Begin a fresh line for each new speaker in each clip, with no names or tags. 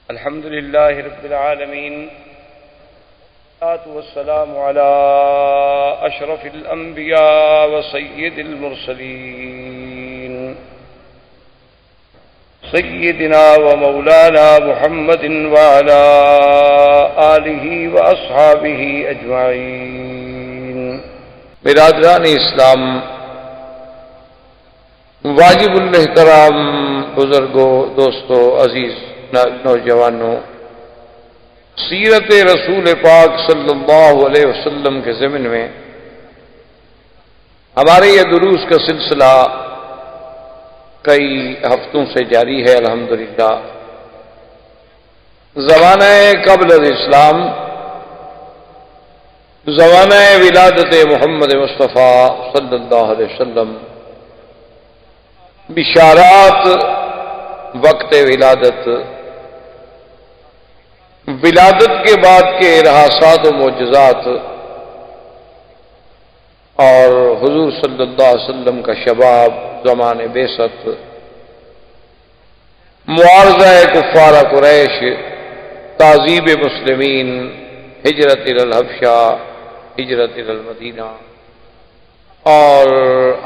الحمد لله رب العالمين، والصلاة والسلام على أشرف الأنبياء وسيد المرسلين سيدنا ومولانا محمد وعلى آله وأصحابه أجمعين۔ برادران اسلام، واجب الاحترام بزرگوں، دوستوں، عزیز نوجوانوں، سیرت رسول پاک صلی اللہ علیہ وسلم کے ضمن میں ہمارے یہ دروس کا سلسلہ کئی ہفتوں سے جاری ہے الحمدللہ۔ زمانہ قبل الاسلام، زمانہ ولادت محمد مصطفیٰ صلی اللہ علیہ وسلم، بشارات وقت ولادت، ولادت کے بعد کے ارہاسات و معجزات، اور حضور صلی اللہ علیہ وسلم کا شباب، زمان بعثت، معارضہ کفار قریش، تعذیب مسلمین، ہجرت الی الحبشہ، ہجرت الی المدینہ، اور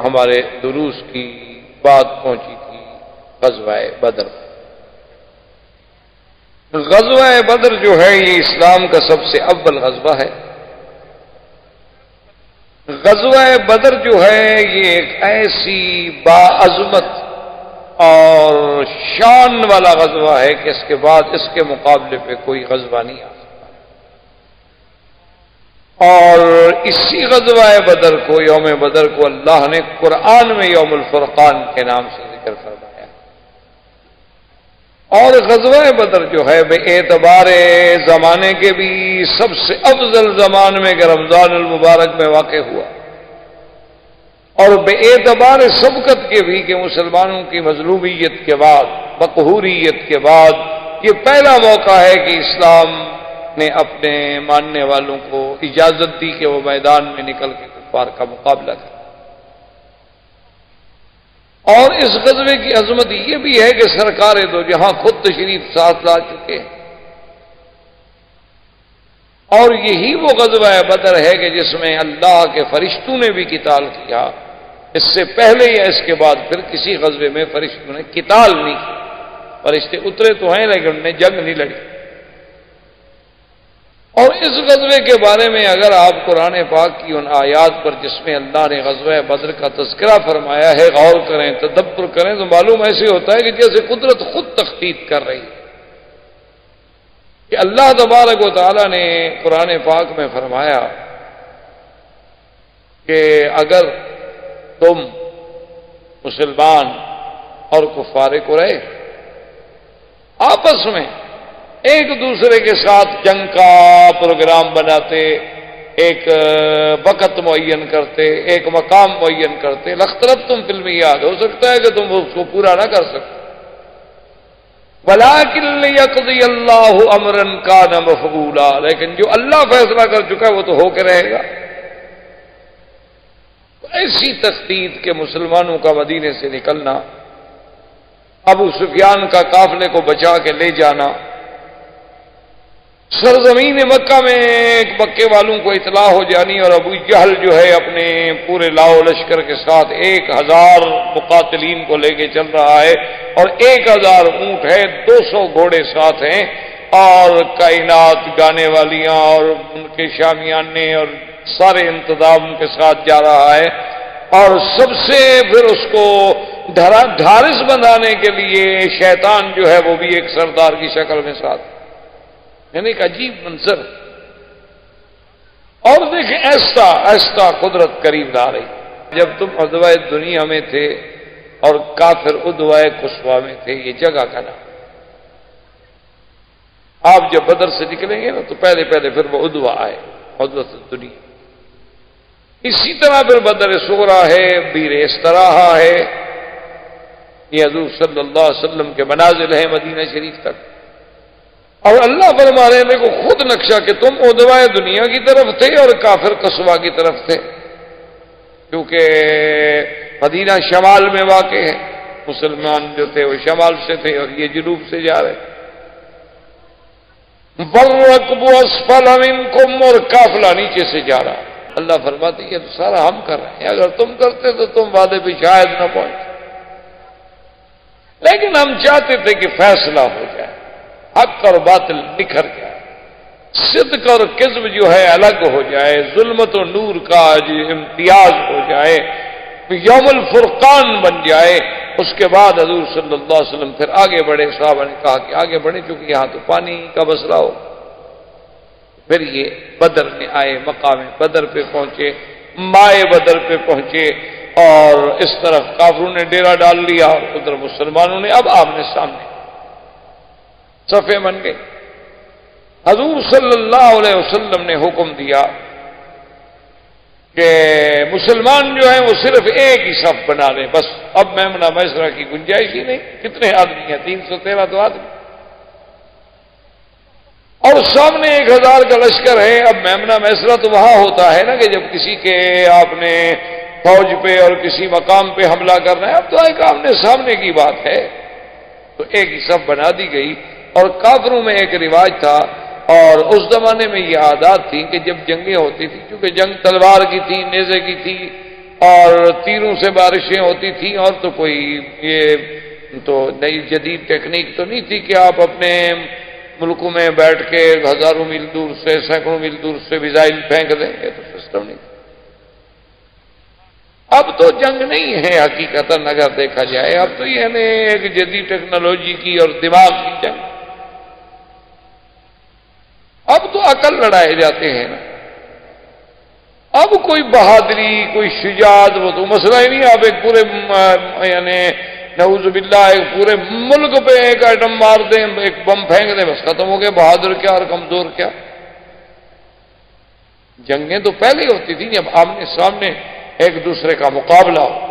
ہمارے دروس کی بات پہنچی تھی غزوہ بدر۔ غزوہ بدر جو ہے یہ اسلام کا سب سے اول غزوہ ہے۔ غزوہ بدر جو ہے یہ ایک ایسی باعظمت اور شان والا غزوہ ہے کہ اس کے بعد اس کے مقابلے پہ کوئی غزوہ نہیں آ سکتا۔ اور اسی غزوہ بدر کو، یوم بدر کو، اللہ نے قرآن میں یوم الفرقان کے نام سے ذکر فرمایا۔ اور غزوہ بدر جو ہے بے اعتبار زمانے کے بھی سب سے افضل زمان میں کہ رمضان المبارک میں واقع ہوا، اور بے اعتبار سبقت کے بھی کہ مسلمانوں کی مظلومیت کے بعد، مقہوریت کے بعد یہ پہلا موقع ہے کہ اسلام نے اپنے ماننے والوں کو اجازت دی کہ وہ میدان میں نکل کے کفار کا مقابلہ کریں۔ اور اس غزوے کی عظمت یہ بھی ہے کہ سرکار دو جہاں خود تشریف ساتھ لا چکے ہیں، اور یہی وہ غزوہ بدر ہے کہ جس میں اللہ کے فرشتوں نے بھی قتال کیا۔ اس سے پہلے یا اس کے بعد پھر کسی غزوے میں فرشتوں نے قتال نہیں کیا۔ فرشتے اترے تو ہیں لیکن انہوں نے جنگ نہیں لڑی۔ اور اس غزوے کے بارے میں اگر آپ قرآن پاک کی ان آیات پر جس میں اللہ نے غزوہ بدر کا تذکرہ فرمایا ہے غور کریں، تدبر کریں، تو معلوم ایسے ہوتا ہے کہ جیسے قدرت خود تخطیط کر رہی ہے کہ اللہ تبارک و تعالی نے قرآن پاک میں فرمایا کہ اگر تم مسلمان اور کفار قریش آپس میں ایک دوسرے کے ساتھ جنگ کا پروگرام بناتے، ایک وقت معین کرتے، ایک مقام معین کرتے، لاختلفتم فی المیعاد، ہو سکتا ہے کہ تم اس کو پورا نہ کر سکتے، ولیکن لیقضی اللہ امرا کان مفعولا، لیکن جو اللہ فیصلہ کر چکا ہے وہ تو ہو کے رہے گا۔ ایسی تخطیط کے مسلمانوں کا مدینے سے نکلنا، ابو سفیان کا قافلے کو بچا کے لے جانا، سرزمین مکہ میں مکے والوں کو اطلاع ہو جانی، اور ابو جہل جو ہے اپنے پورے لاؤ لشکر کے ساتھ 1000 مقاتلین کو لے کے چل رہا ہے، اور 1000 اونٹ ہے، 200 گھوڑے ساتھ ہیں، اور کائنات گانے والیاں اور ان کے شامیانے اور سارے انتظام کے ساتھ جا رہا ہے، اور سب سے پھر اس کو ڈھارس بنانے کے لیے شیطان جو ہے وہ بھی ایک سردار کی شکل میں ساتھ، یعنی ایک عجیب منظر۔ اور دیکھیں ایسا قدرت قریب لا رہی۔ جب تم عدوائے دنیا میں تھے اور کافر عدوائے قصویٰ میں تھے، یہ جگہ کا نام۔ آپ جب بدر سے نکلیں گے نا تو پہلے پھر وہ عدوہ آئے، عدوۃ الدنیا۔ اسی طرح پھر بدر صغریٰ ہے، بیر استراحہ ہے، یہ حضور صلی اللہ علیہ وسلم کے منازل ہیں مدینہ شریف تک۔ اور اللہ فرما رہے ہیں کو خود نقشہ کہ تم عدوائے دنیا کی طرف تھے اور کافر قصویٰ کی طرف تھے، کیونکہ مدینہ شمال میں واقع ہے، مسلمان جو تھے وہ شمال سے تھے اور یہ جنوب سے جا رہے۔ والركب اسفل منكم، اور قافلہ نیچے سے جا رہا. اللہ فرماتے یہ تو سارا ہم کر رہے ہیں، اگر تم کرتے تو تم وعدے پہ شاید نہ پہنچے، لیکن ہم چاہتے تھے کہ فیصلہ ہو جائے، حق اور باطل نکھر جائے، صدق اور کذب جو ہے الگ ہو جائے، ظلمت و نور کا جو امتیاز ہو جائے، یوم الفرقان بن جائے. اس کے بعد حضور صلی اللہ علیہ وسلم پھر آگے بڑھے. صحابہ نے کہا کہ آگے بڑھے چونکہ یہاں تو پانی کا مسئلہ ہو. پھر یہ بدر میں آئے، مقام بدر پہ پہنچے، مائے بدر پہ پہنچے، اور اس طرف کافروں نے ڈیرا ڈال لیا اور ادھر مسلمانوں نے اب آمنے سامنے صفے بن گئے. حضور صلی اللہ علیہ وسلم نے حکم دیا کہ مسلمان جو ہیں وہ صرف ایک ہی صف بنا لیں، بس اب میمنہ میسرہ کی گنجائش ہی نہیں. کتنے آدمی ہیں؟ 313 تو آدمی، اور سامنے 1000 کا لشکر ہے. اب میمنہ میسرہ تو وہاں ہوتا ہے نا کہ جب کسی کے آپ نے فوج پہ اور کسی مقام پہ حملہ کرنا ہے. اب تو ایک آمنے سامنے کی بات ہے، تو ایک ہی صف بنا دی گئی. اور کافروں میں ایک رواج تھا، اور اس زمانے میں یہ عادات تھی کہ جب جنگیں ہوتی تھیں، کیونکہ جنگ تلوار کی تھی، نیزے کی تھی، اور تیروں سے بارشیں ہوتی تھیں، اور تو کوئی یہ تو نئی جدید ٹیکنیک تو نہیں تھی کہ آپ اپنے ملکوں میں بیٹھ کے ہزاروں میل دور سے، سینکڑوں میل دور سے میزائل پھینک دیں. یہ تو سسٹم نہیں. اب تو جنگ نہیں ہے حقیقتاً اگر دیکھا جائے، اب تو یہ ہمیں ایک جدید ٹیکنالوجی کی اور دماغ کی جنگ. اب تو عقل لڑائے جاتے ہیں نا. اب کوئی بہادری، کوئی شجاعت، وہ تو مسئلہ ہی نہیں. اب ایک پورے یعنی نعوذ باللہ ایک پورے ملک پہ ایک ایٹم مار دیں، ایک بم پھینک دیں، بس ختم ہو گیا. بہادر کیا اور کمزور کیا. جنگیں تو پہلے ہوتی تھیں جب آمنے سامنے ایک دوسرے کا مقابلہ ہو.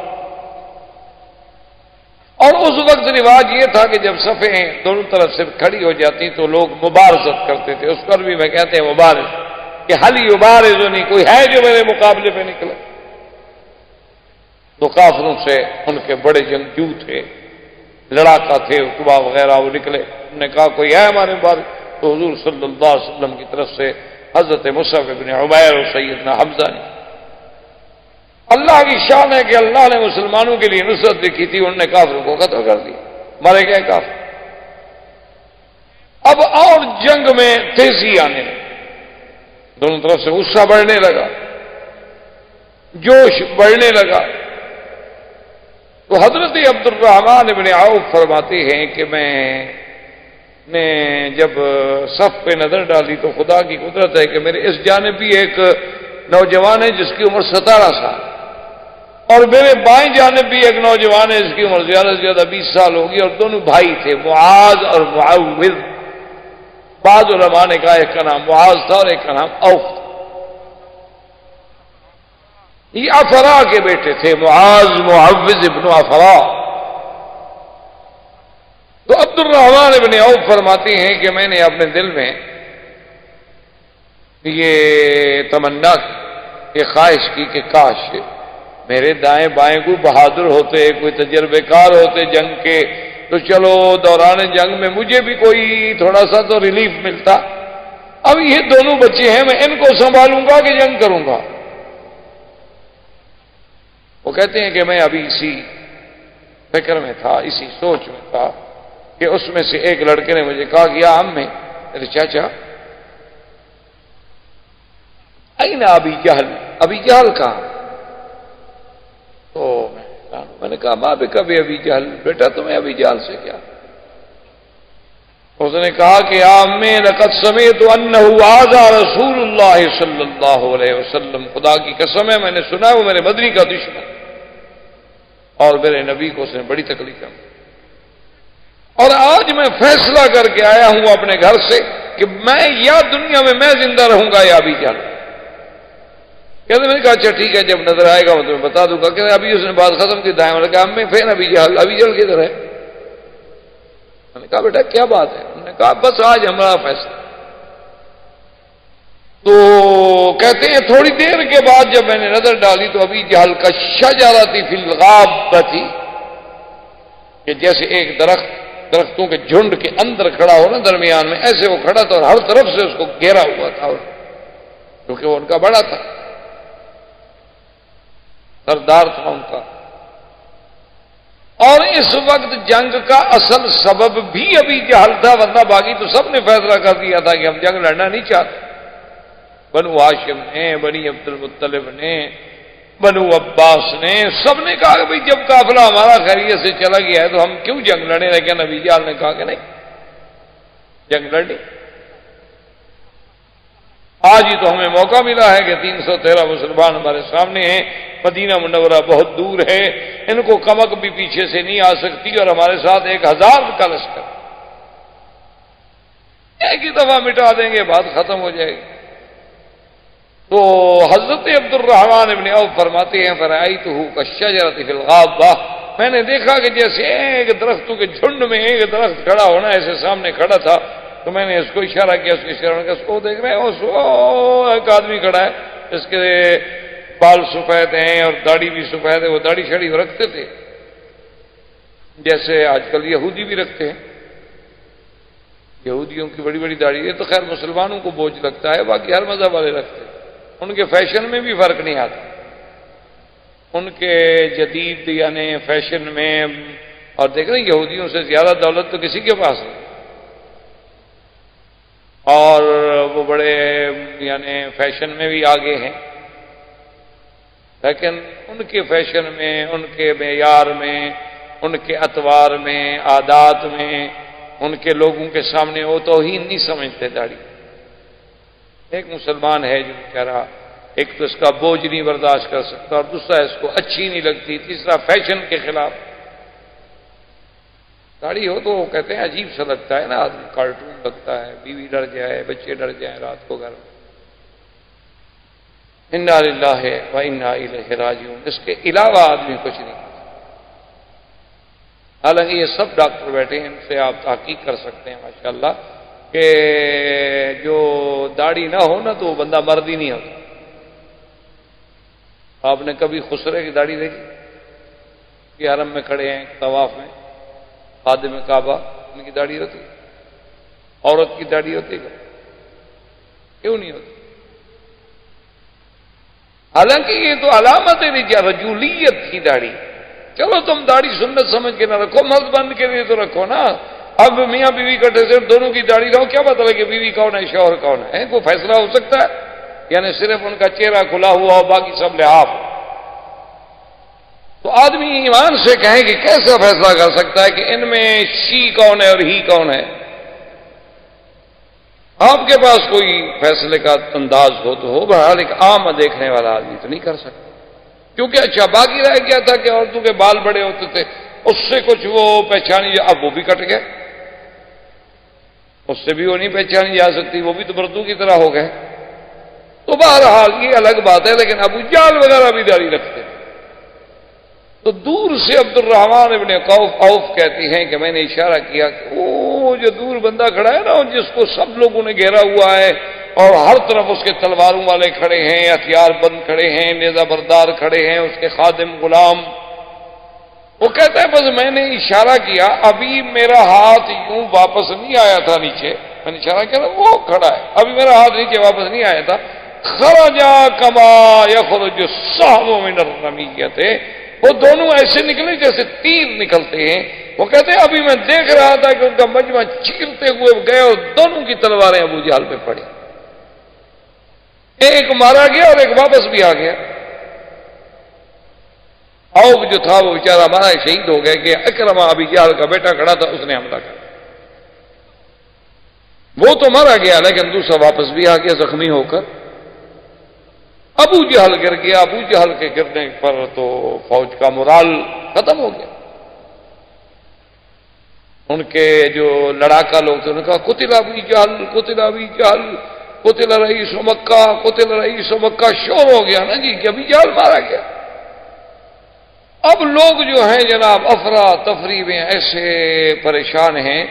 اور اس وقت رواج یہ تھا کہ جب صفیں دونوں طرف سے کھڑی ہو جاتی تو لوگ مبارزت کرتے تھے. اس پر بھی میں کہتے ہیں مبارز، کہ حل یبارز نہیں، کوئی ہے جو میرے مقابلے پہ نکلا. تو کافروں سے ان کے بڑے جنگجو تھے، لڑاکا تھے، عقبہ وغیرہ، وہ نکلے. انہوں نے کہا کوئی ہے ہمارے مبارز؟ تو حضور صلی اللہ علیہ وسلم کی طرف سے حضرت مصعب بن عمیر اور سیدنا حمزہ نے. اللہ کی شان ہے کہ اللہ نے مسلمانوں کے لیے نصرت لکھی تھی، انہوں نے کافروں کو قتل کر دیا، مارے گئے کافر. اب اور جنگ میں تیزی آنے لگی، دونوں طرف سے غصہ بڑھنے لگا، جوش بڑھنے لگا. تو حضرت عبد الرحمن بن عوف فرماتے ہیں کہ میں نے جب صف پہ نظر ڈالی تو خدا کی قدرت ہے کہ میرے اس جانب بھی ایک نوجوان ہے جس کی عمر 17 سال، اور میرے بائیں جانب بھی ایک نوجوان ہے جس کی عمر زیادہ سے زیادہ 20 سال ہوگی، اور دونوں بھائی تھے، معاذ اور معوذ. بعض علماء نے کہا ایک کا نام معاذ تھا اور ایک کا نام اوف تھا. یہ افرا کے بیٹے تھے، معاذ معوذ ابن افرا. تو عبد الرحمن ابن عوف فرماتے ہیں کہ میں نے اپنے دل میں یہ تمنا کی، یہ خواہش کی کہ کاش میرے دائیں بائیں کو بہادر ہوتے، کوئی تجربے کار ہوتے جنگ کے، تو چلو دوران جنگ میں مجھے بھی کوئی تھوڑا سا تو ریلیف ملتا. اب یہ دونوں بچے ہیں، میں ان کو سنبھالوں گا کہ جنگ کروں گا؟ وہ کہتے ہیں کہ میں ابھی اسی فکر میں تھا، اسی سوچ میں تھا کہ اس میں سے ایک لڑکے نے مجھے کہا کہ یا عمّی، میرے چاچا، این ابی جہل، ابی جہل کہاں؟ تو میں نے کہا ماں بے کبھی ابی جہل، بیٹا تمہیں ابی جہل سے کیا؟ اس نے کہا کہ یا عمّی لقد سمعت انہ آذى رسول اللہ صلی اللہ علیہ وسلم، خدا کی قسم ہے میں نے سنا ہے وہ میرے بدری کا دشمن، اور میرے نبی کو اس نے بڑی تکلیف دی. اور آج میں فیصلہ کر کے آیا ہوں اپنے گھر سے کہ میں یا دنیا میں زندہ رہوں گا یا ابھی جہل. کہتے میں نے کہا اچھا ٹھیک ہے، جب نظر آئے گا میں تمہیں بتا دوں گا. کہ ابھی اس نے بات ختم کی، دائیں کہا میں پھر ابھی جہل کدھر ہے؟ میں نے کہا بیٹا کیا بات ہے؟ انہوں نے کہا بس آج ہمارا فیصلہ. تو کہتے ہیں تھوڑی دیر کے بعد جب میں نے نظر ڈالی تو ابھی جہل کا شجرۃ فی الغابۃ، کہ جیسے ایک درخت درختوں کے جھنڈ کے اندر کھڑا ہو نا درمیان میں، ایسے وہ کھڑا تھا اور ہر طرف سے اس کو گھیرا ہوا تھا، کیونکہ وہ ان کا بڑا تھا، سردار تھا ان کا۔ اور اس وقت جنگ کا اصل سبب بھی ابھی جہل تھا، ورنہ باقی تو سب نے فیصلہ کر دیا تھا کہ ہم جنگ لڑنا نہیں چاہتے۔ بنو ہاشم نے، بنی عبد المطلب نے، بنو عباس نے، سب نے کہا کہ بھئی جب قافلہ ہمارا خیریت سے چلا گیا ہے تو ہم کیوں جنگ لڑیں، لیکن ابی جہل نے کہا کہ نہیں، جنگ لڑنی۔ آج ہی تو ہمیں موقع ملا ہے کہ 313 مسلمان ہمارے سامنے ہیں، مدینہ منورہ بہت دور ہے، ان کو کمک بھی پیچھے سے نہیں آ سکتی، اور ہمارے ساتھ 1000 کا لشکر، ایک ہی دفعہ مٹا دیں گے، بات ختم ہو جائے گی۔ تو حضرت عبد الرحمن ابن عوف فرماتے ہیں فرأیتہ کالشجرۃ فی الغابہ، میں نے دیکھا کہ جیسے ایک درختوں کے جھنڈ میں ایک درخت کھڑا ہونا ایسے سامنے کھڑا تھا، تو میں نے اس کو اشارہ کیا، اس کے اشارہ کیا، اس کو دیکھ رہے ہیں ایک آدمی کھڑا ہے، اس کے بال سفید ہیں اور داڑھی بھی سفید ہے، وہ داڑھی شاڑھی رکھتے تھے جیسے آج کل یہودی بھی رکھتے ہیں، یہودیوں کی بڑی بڑی داڑھی، یہ تو خیر مسلمانوں کو بوجھ لگتا ہے، باقی ہر مذہب والے رکھتے ہیں، ان کے فیشن میں بھی فرق نہیں آتا، ان کے جدید یعنی فیشن میں، اور دیکھ رہے ہیں یہودیوں سے زیادہ دولت تو کسی کے پاس نہیں، اور وہ بڑے یعنی فیشن میں بھی آگے ہیں، لیکن ان کے فیشن میں، ان کے معیار میں، ان کے اطوار میں، عادات میں، ان کے لوگوں کے سامنے وہ توہین نہیں سمجھتے داڑھی۔ ایک مسلمان ہے جو کہہ رہا، ایک تو اس کا بوجھ نہیں برداشت کر سکتا، اور دوسرا اس کو اچھی نہیں لگتی، تیسرا فیشن کے خلاف۔ داڑھی ہو تو کہتے ہیں عجیب سا لگتا ہے نا، آدمی کارٹون لگتا ہے، بیوی ڈر جائے، بچے ڈر جائیں رات کو گھر میں۔ انا للہ و انا الیہ راجعون، اس کے علاوہ آدمی کچھ نہیں۔ حالانکہ یہ سب ڈاکٹر بیٹھے ہیں، ان سے آپ تحقیق کر سکتے ہیں ماشاءاللہ کہ جو داڑھی نہ ہو نا تو وہ بندہ مرد ہی نہیں ہوتا۔ آپ نے کبھی خسرے کی داڑھی دیکھی؟ کہ حرم میں کھڑے ہیں طواف میں، خادم کعبہ، ان کی داڑھی ہوتی ہے؟ عورت کی داڑھی ہوتی ہے؟ کیوں نہیں ہوتی؟ حالانکہ یہ تو علامت رجولیت تھی داڑھی۔ چلو تم داڑھی سنت سمجھ کے نہ رکھو، مرد بند کے لیے تو رکھو نا۔ اب میاں بیوی کٹے سے دونوں کی داڑھی رہو، کیا پتہ لگے بیوی کون ہے شوہر کون ہے؟ کوئی فیصلہ ہو سکتا ہے؟ یعنی صرف ان کا چہرہ کھلا ہوا اور باقی سب لحاف۔ تو آدمی ایمان سے کہیں کہ کیسا فیصلہ کر سکتا ہے کہ ان میں شی کون ہے اور ہی کون ہے؟ آپ کے پاس کوئی فیصلے کا انداز ہو تو ہو، بہرحال ایک عام دیکھنے والا آدمی تو نہیں کر سکتا، کیونکہ اچھا باقی رہ گیا تھا کہ عورتوں کے بال بڑے ہوتے تھے، اس سے کچھ وہ پہچانی، اب وہ بھی کٹ گئے، اس سے بھی وہ نہیں پہچانی جا سکتی، وہ بھی تو بردوں کی طرح ہو گئے۔ تو بہرحال یہ الگ بات ہے، لیکن ابو جہل وغیرہ بھی داڑھی رکھتے۔ تو دور سے عبد الرحمن ابن عوف کہتی ہیں کہ میں نے اشارہ کیا کہ وہ جو دور بندہ کھڑا ہے نا، جس کو سب لوگوں نے گھیرا ہوا ہے اور ہر طرف اس کے تلواروں والے کھڑے ہیں، ہتھیار بند کھڑے ہیں، نیزہ بردار کھڑے ہیں، اس کے خادم غلام، وہ کہتا ہے بس میں نے اشارہ کیا، ابھی میرا ہاتھ یوں واپس نہیں آیا تھا نیچے، میں نے اشارہ کیا وہ کھڑا ہے، ابھی میرا ہاتھ نیچے واپس نہیں آیا تھا، خرجا کما یخرج السهم من الرمیۃ، وہ دونوں ایسے نکلے جیسے تیر نکلتے ہیں۔ وہ کہتے ہیں ابھی میں دیکھ رہا تھا کہ ان کا مجمع چیرتے ہوئے گئے اور دونوں کی تلواریں ابو جہل پہ پڑی، ایک مارا گیا اور ایک واپس بھی آ گیا۔ عوف جو تھا وہ بیچارہ ہمارا شہید ہو گیا کہ اکرمہ ابی جہل کا بیٹا کھڑا تھا، اس نے حملہ کیا، وہ تو مارا گیا لیکن دوسرا واپس بھی آ گیا زخمی ہو کر۔ ابو جہل گر گیا، ابو جہل کے گرنے پر تو فوج کا مورال ختم ہو گیا۔ ان کے جو لڑاکا لوگ تھے انہوں نے کہا قتل ابو جہل، قتل ابی جہل، قتل رئیس مکہ، قتل رئیس مکہ، شور ہو گیا نا جی کہ ابی جہل مارا گیا۔ اب لوگ جو ہیں جناب افراتفری میں ایسے پریشان ہیں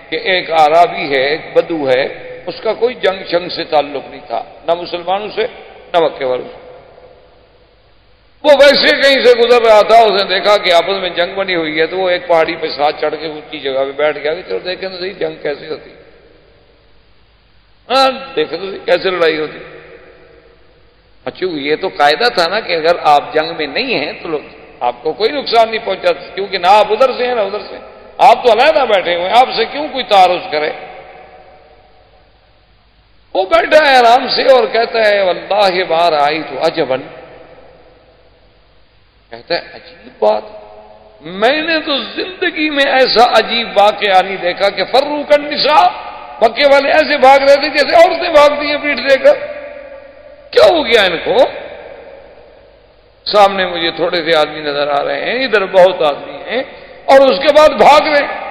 کہ ایک اعرابی ہے، ایک بدو ہے، اس کا کوئی جنگ شنگ سے تعلق نہیں تھا، نہ مسلمانوں سے نہ مکے والوں سے، وہ ویسے کہیں سے گزر رہا تھا، اس نے دیکھا کہ آپس میں جنگ بنی ہوئی ہے، تو وہ ایک پہاڑی پہ ساتھ چڑھ کے اونچی جگہ پہ بیٹھ گیا کہ چلو دیکھیں تو صحیح جنگ کیسے ہوتی، ہاں دیکھیں تو صحیح کیسے لڑائی ہوتی۔ اچھا یہ تو قاعدہ تھا نا کہ اگر آپ جنگ میں نہیں ہیں تو آپ کو کوئی نقصان نہیں پہنچا، کیونکہ نہ آپ ادھر سے ہیں نہ ادھر سے، آپ تو علیحدہ بیٹھے ہوئے ہیں، آپ سے کیوں کوئی تعارض کرے؟ وہ بیٹھا ہے آرام سے اور کہتا ہے واللہ ما رأیت عجبا، کہتا ہے عجیب بات، میں نے تو زندگی میں ایسا عجیب واقعہ نہیں دیکھا کہ فروق النساء، مکے والے ایسے بھاگ رہے تھے جیسے عورتیں بھاگتی ہیں پیٹ دے کر، کیا ہو گیا ان کو؟ سامنے مجھے تھوڑے سے آدمی نظر آ رہے ہیں، ادھر بہت آدمی ہیں، اور اس کے بعد بھاگ رہے ہیں۔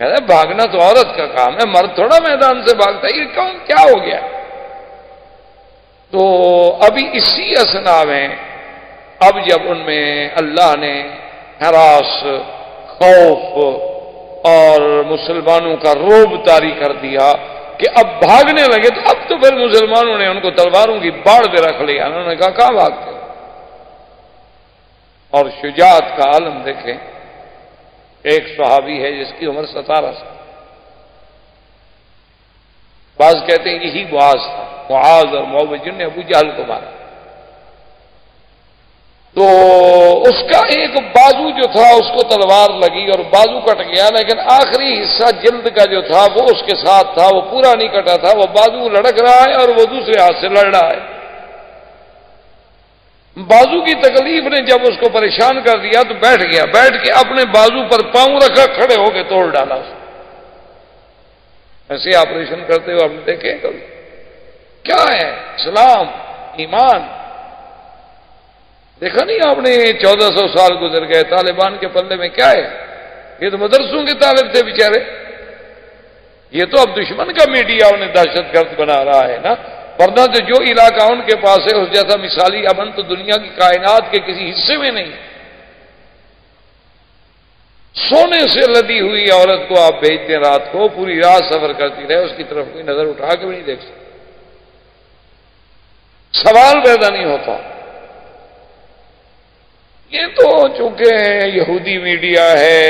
کہتا ہے بھاگنا تو عورت کا کام ہے، مرد تھوڑا میدان سے بھاگتا ہے، یہ کون کیا ہو گیا؟ تو ابھی اسی اثنا میں اب جب ان میں اللہ نے ہراس، خوف اور مسلمانوں کا رعب طاری کر دیا کہ اب بھاگنے لگے، تو اب تو پھر مسلمانوں نے ان کو تلواروں کی باڑ پہ رکھ لیا، انہوں نے کہا کہاں بھاگتے ہو؟ اور شجاعت کا عالم دیکھیں، ایک صحابی ہے جس کی عمر 17 سال، بعض کہتے ہیں یہی معاذ تھا، معاذ اور معوذ جن نے ابو جہل کو مارا، تو اس کا ایک بازو جو تھا اس کو تلوار لگی اور بازو کٹ گیا، لیکن آخری حصہ جلد کا جو تھا وہ اس کے ساتھ تھا، وہ پورا نہیں کٹا تھا، وہ بازو لڑک رہا ہے اور وہ دوسرے ہاتھ سے لڑ رہا ہے۔ بازو کی تکلیف نے جب اس کو پریشان کر دیا تو بیٹھ گیا، بیٹھ کے اپنے بازو پر پاؤں رکھا، کھڑے ہو کے توڑ ڈالا اس کو۔ ایسے آپریشن کرتے ہوئے آپ نے دیکھے کبھی؟ کیا ہے اسلام، ایمان؟ دیکھا نہیں آپ نے 1400 سال گزر گئے، طالبان کے پلے میں کیا ہے؟ یہ تو مدرسوں کے طالب تھے بیچارے، یہ تو اب دشمن کا میڈیا انہیں دہشت گرد بنا رہا ہے نا، ورنہ تو جو علاقہ ان کے پاس ہے اس جیسا مثالی امن تو دنیا کی کائنات کے کسی حصے میں نہیں۔ سونے سے لدی ہوئی عورت کو آپ بھیجتے ہیں رات کو، پوری رات سفر کرتی رہے، اس کی طرف کوئی نظر اٹھا کے بھی نہیں دیکھ سکتا، سوال پیدا نہیں ہوتا۔ یہ تو چونکہ یہودی میڈیا ہے،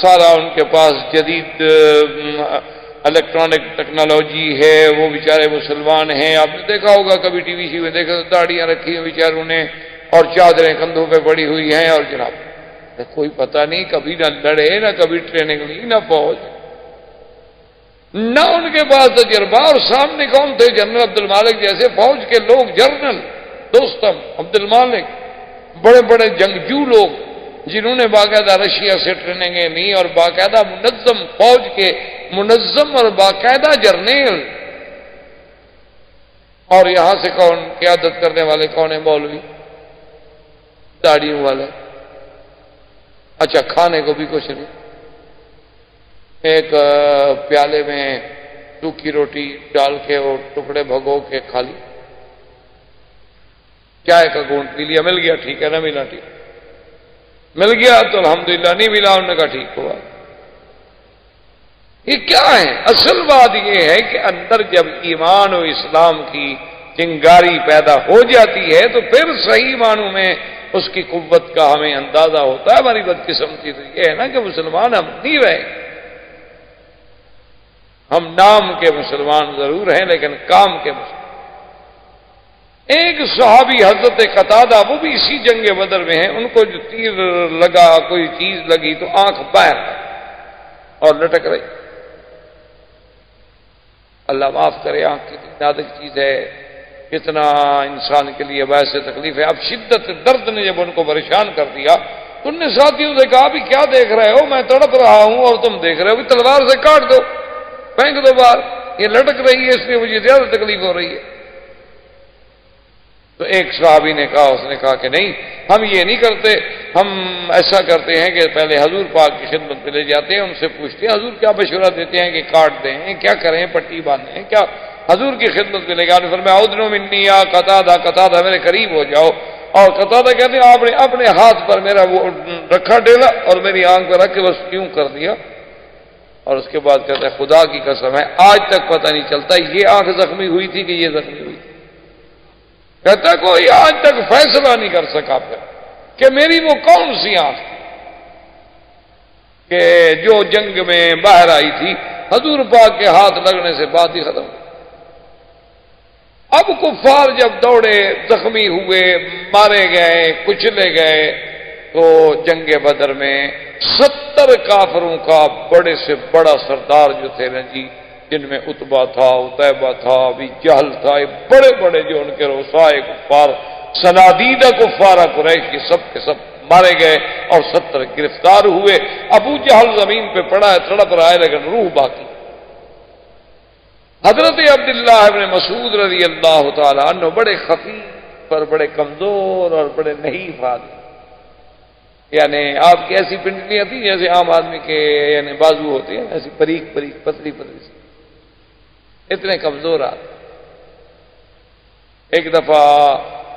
سارا ان کے پاس جدید الیکٹرانک ٹیکنالوجی ہے، وہ بیچارے مسلمان ہیں، آپ نے دیکھا ہوگا کبھی ٹی وی سی میں دیکھا، داڑیاں رکھی ہیں بیچاروں نے اور چادریں کندھوں پہ پڑی ہوئی ہیں، اور جناب کوئی پتہ نہیں، کبھی نہ لڑے، نہ کبھی ٹریننگ لی، نہ فوج، نہ ان کے پاس تجربہ، اور سامنے کون تھے؟ جنرل عبد المالک جیسے فوج کے لوگ، جنرل دوستم عبد المالک، بڑے بڑے جنگجو لوگ جنہوں نے باقاعدہ رشیا سے ٹریننگیں لی، اور باقاعدہ منظم فوج کے منظم اور باقاعدہ جرنیل، اور یہاں سے کون قیادت کرنے والے؟ کون ہیں؟ مولوی داڑیوں والے۔ اچھا کھانے کو بھی کچھ نہیں، ایک پیالے میں سوکھی روٹی ڈال کے اور ٹکڑے بھگو کے کھا لی، چائے کا گھونٹ پی لیا، مل گیا ٹھیک ہے، نہ ملا ٹھیک، مل گیا تو الحمدللہ، نہیں ملا انہوں نے کہا ٹھیک ہوا۔ یہ کیا ہے؟ اصل بات یہ ہے کہ اندر جب ایمان و اسلام کی چنگاری پیدا ہو جاتی ہے تو پھر صحیح معنوں میں اس کی قوت کا ہمیں اندازہ ہوتا ہے۔ ہماری بدقسمتی تو یہ ہے نا کہ مسلمان ہم نہیں رہے، ہم نام کے مسلمان ضرور ہیں لیکن کام کے مسلمان۔ ایک صحابی حضرت قتادہ، وہ بھی اسی جنگ بدر میں ہیں، ان کو جو تیر لگا، کوئی چیز لگی تو آنکھ باہر اور لٹک رہی، اللہ معاف کرے، آنکھ کتنی نازک چیز ہے، کتنا انسان کے لیے باعث تکلیف ہے۔ اب شدت درد نے جب ان کو پریشان کر دیا تو ان نے ساتھیوں سے کہا بھی کیا دیکھ رہے ہو، میں تڑپ رہا ہوں اور تم دیکھ رہے ہو، بھی تلوار سے کاٹ دو، پھینک دو باہر، یہ لٹک رہی ہے اس لیے مجھے زیادہ تکلیف ہو رہی ہے۔ تو ایک صحابی نے کہا، اس نے کہا کہ نہیں، ہم یہ نہیں کرتے، ہم ایسا کرتے ہیں کہ پہلے حضور پاک کی خدمت میں لے جاتے ہیں، ان سے پوچھتے ہیں حضور کیا مشورہ دیتے ہیں کہ کاٹ دیں، کیا کریں، پٹی باندھیں، کیا حضور کی خدمت میں لے گا؟ فرمایا اذنوا منی یا قتادہ، قتادہ میرے قریب ہو جاؤ، اور قتادہ کہتے ہیں آپ نے اپنے ہاتھ پر میرا وہ رکھا ڈیلا اور میری آنکھ پر رکھ کے بس کیوں کر دیا، اور اس کے بعد کہتا ہے خدا کی قسم ہے آج تک پتہ نہیں چلتا یہ آنکھ زخمی ہوئی تھی کہ یہ زخمی ہوئی تھی۔ کہتا کوئی آج تک فیصلہ نہیں کر سکا پھر کہ میری وہ کون سی آنکھ تھی کہ جو جنگ میں باہر آئی تھی، حضور پاک کے ہاتھ لگنے سے بات ہی ختم۔ اب کفار جب دوڑے، زخمی ہوئے، مارے گئے، کچلے گئے، تو جنگ بدر میں 70 کافروں کا بڑے سے بڑا سردار جو تھے نا جی، جن میں عتبہ تھا، عتیبہ تھا، ابھی جہل تھا، بڑے بڑے جو ان کے رؤسائے کفار، صنادیدہ کفار قریش کے سب مارے گئے اور 70 گرفتار ہوئے۔ ابو جہل زمین پہ پڑا ہے، تڑپ رہا ہے، لیکن روح باقی۔ حضرت عبداللہ ابن مسعود رضی اللہ تعالی عنہ بڑے خفیف اور بڑے کمزور اور بڑے نحیف آدمی، یعنی آپ کی ایسی پنڈلیاں تھیں جیسے عام آدمی کے یعنی بازو ہوتے ہیں، ایسی باریک باریک پتلی پتلی سی، اتنے کمزور آدمی۔ ایک دفعہ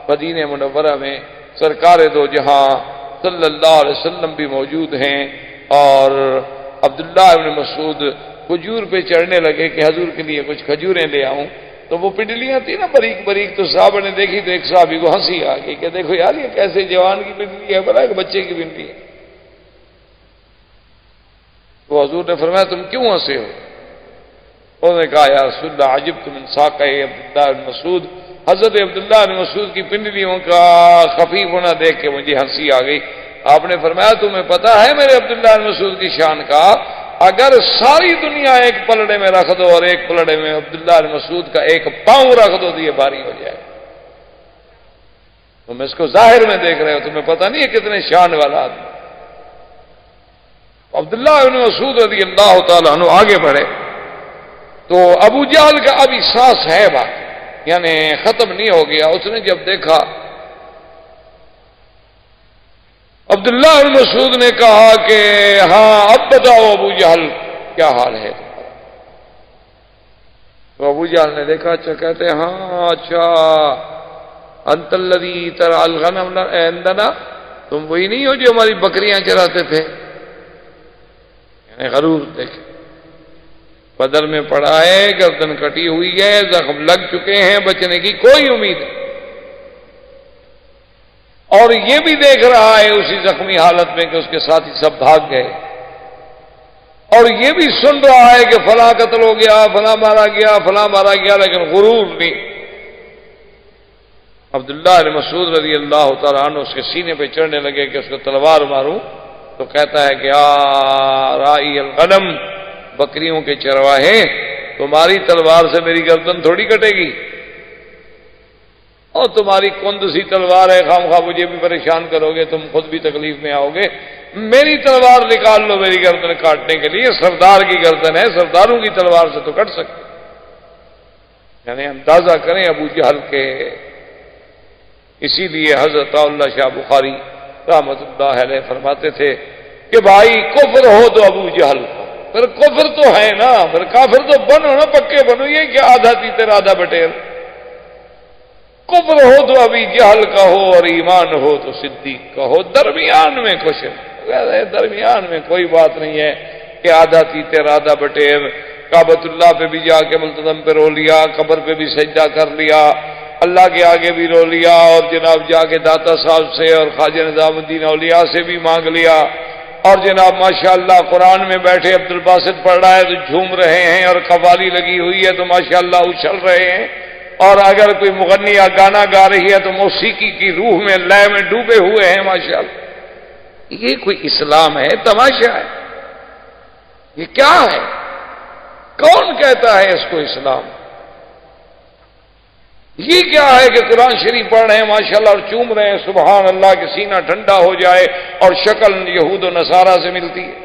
مدینہ منورہ میں سرکار دو جہاں صلی اللہ علیہ وسلم بھی موجود ہیں، اور عبداللہ ابن مسعود کھجور پہ چڑھنے لگے کہ حضور کے لیے کچھ کھجوریں لے آؤں، تو وہ پنڈلیاں تھیں نا باریک باریک، تو صحابہ نے دیکھی تو ایک صحابی کو ہنسی آ گئی کہ دیکھو یار یہ کیسے جوان کی پنڈلی ہے، بڑا کہ بچے کی پنڈلی ہے۔ تو حضور نے فرمایا تم کیوں ہنسے ہو؟ انہوں نے کہا یا رسول اللہ عجبت من ساقہ عبداللہ بن مسعود، حضرت عبداللہ بن مسعود کی پنڈلیوں کا خفیف ہونا دیکھ کے مجھے ہنسی آ گئی۔ آپ نے فرمایا تمہیں پتا ہے میرے عبداللہ بن مسعود کی شان کا؟ اگر ساری دنیا ایک پلڑے میں رکھ دو اور ایک پلڑے میں عبداللہ بن مسعود کا ایک پاؤں رکھ دو تو یہ بھاری ہو جائے۔ تم اس کو ظاہر میں دیکھ رہے ہو، تمہیں پتہ نہیں ہے کتنے شان والا آدمی۔ عبداللہ بن مسعود رضی اللہ تعالیٰ عنہ آگے بڑھے تو ابو جہل کا ابھی سانس ہے باقی، یعنی ختم نہیں ہو گیا۔ اس نے جب دیکھا عبداللہ بن مسعود نے کہا کہ ہاں اب بتاؤ ابو جہل کیا حال ہے تمہارا؟ تو ابو جہل نے دیکھا، اچھا کہتے ہیں ہاں اچھا انت الذی ترعی الغنم عندنا، تم وہی نہیں ہو جو ہماری بکریاں چراتے تھے؟ یعنی غرور دیکھیں، بدر میں پڑا ہے، گردن کٹی ہوئی ہے، زخم لگ چکے ہیں، بچنے کی کوئی امید نہیں، اور یہ بھی دیکھ رہا ہے اسی زخمی حالت میں کہ اس کے ساتھی سب بھاگ گئے، اور یہ بھی سن رہا ہے کہ فلاں قتل ہو گیا، فلاں مارا گیا، فلاں مارا گیا، لیکن غرور نہیں۔ عبداللہ بن مسعود رضی اللہ تعالیٰ عنہ اس کے سینے پہ چڑھنے لگے کہ اس کو تلوار ماروں، تو کہتا ہے کہ رائی الغنم، بکریوں کے چرواہے، تمہاری تلوار سے میری گردن تھوڑی کٹے گی، اور تمہاری کند سی تلوار ہے، خام خواہ مجھے بھی پریشان کرو گے، تم خود بھی تکلیف میں آؤ گے، میری تلوار نکال لو میری گردن کاٹنے کے لیے، سردار کی گردن ہے، سرداروں کی تلوار سے تو کٹ سکتے۔ یعنی اندازہ کریں ابو جہل کے۔ اسی لیے حضرت اللہ شاہ بخاری رحمۃ اللہ علیہ فرماتے تھے کہ بھائی کفر ہو تو ابو جہل ہو، پھر کفر تو ہے نا، پھر کافر تو بنو نا، پکے بنو، یہ کیا آدھا تیتر آدھا بٹیر؟ کفر ہو تو ابھی جہل کا ہو اور ایمان ہو تو صدیق کا ہو، درمیان میں کچھ ہے، درمیان میں کوئی بات نہیں ہے کہ آدھا تیتر آدھا بٹیر۔ کعبۃ اللہ پہ بھی جا کے ملتزم پہ رو لیا، قبر پہ بھی سجدہ کر لیا، اللہ کے آگے بھی رو لیا، اور جناب جا کے داتا صاحب سے اور خواجہ نظام الدین اولیاء سے بھی مانگ لیا، اور جناب ماشاءاللہ قرآن میں بیٹھے عبد الباسط پڑھ رہا ہے تو جھوم رہے ہیں، اور قوالی لگی ہوئی ہے تو ماشاءاللہ اچھل رہے ہیں، اور اگر کوئی مغنی یا گانا گا رہی ہے تو موسیقی کی روح میں لے میں ڈوبے ہوئے ہیں ماشاءاللہ۔ یہ کوئی اسلام ہے؟ تماشا ہے؟ یہ کیا ہے؟ کون کہتا ہے اس کو اسلام؟ یہ کیا ہے کہ قرآن شریف پڑھ رہے ہیں ماشاءاللہ اور چوم رہے ہیں سبحان اللہ کہ سینہ ٹھنڈا ہو جائے اور شکل یہود و نصارہ سے ملتی ہے؟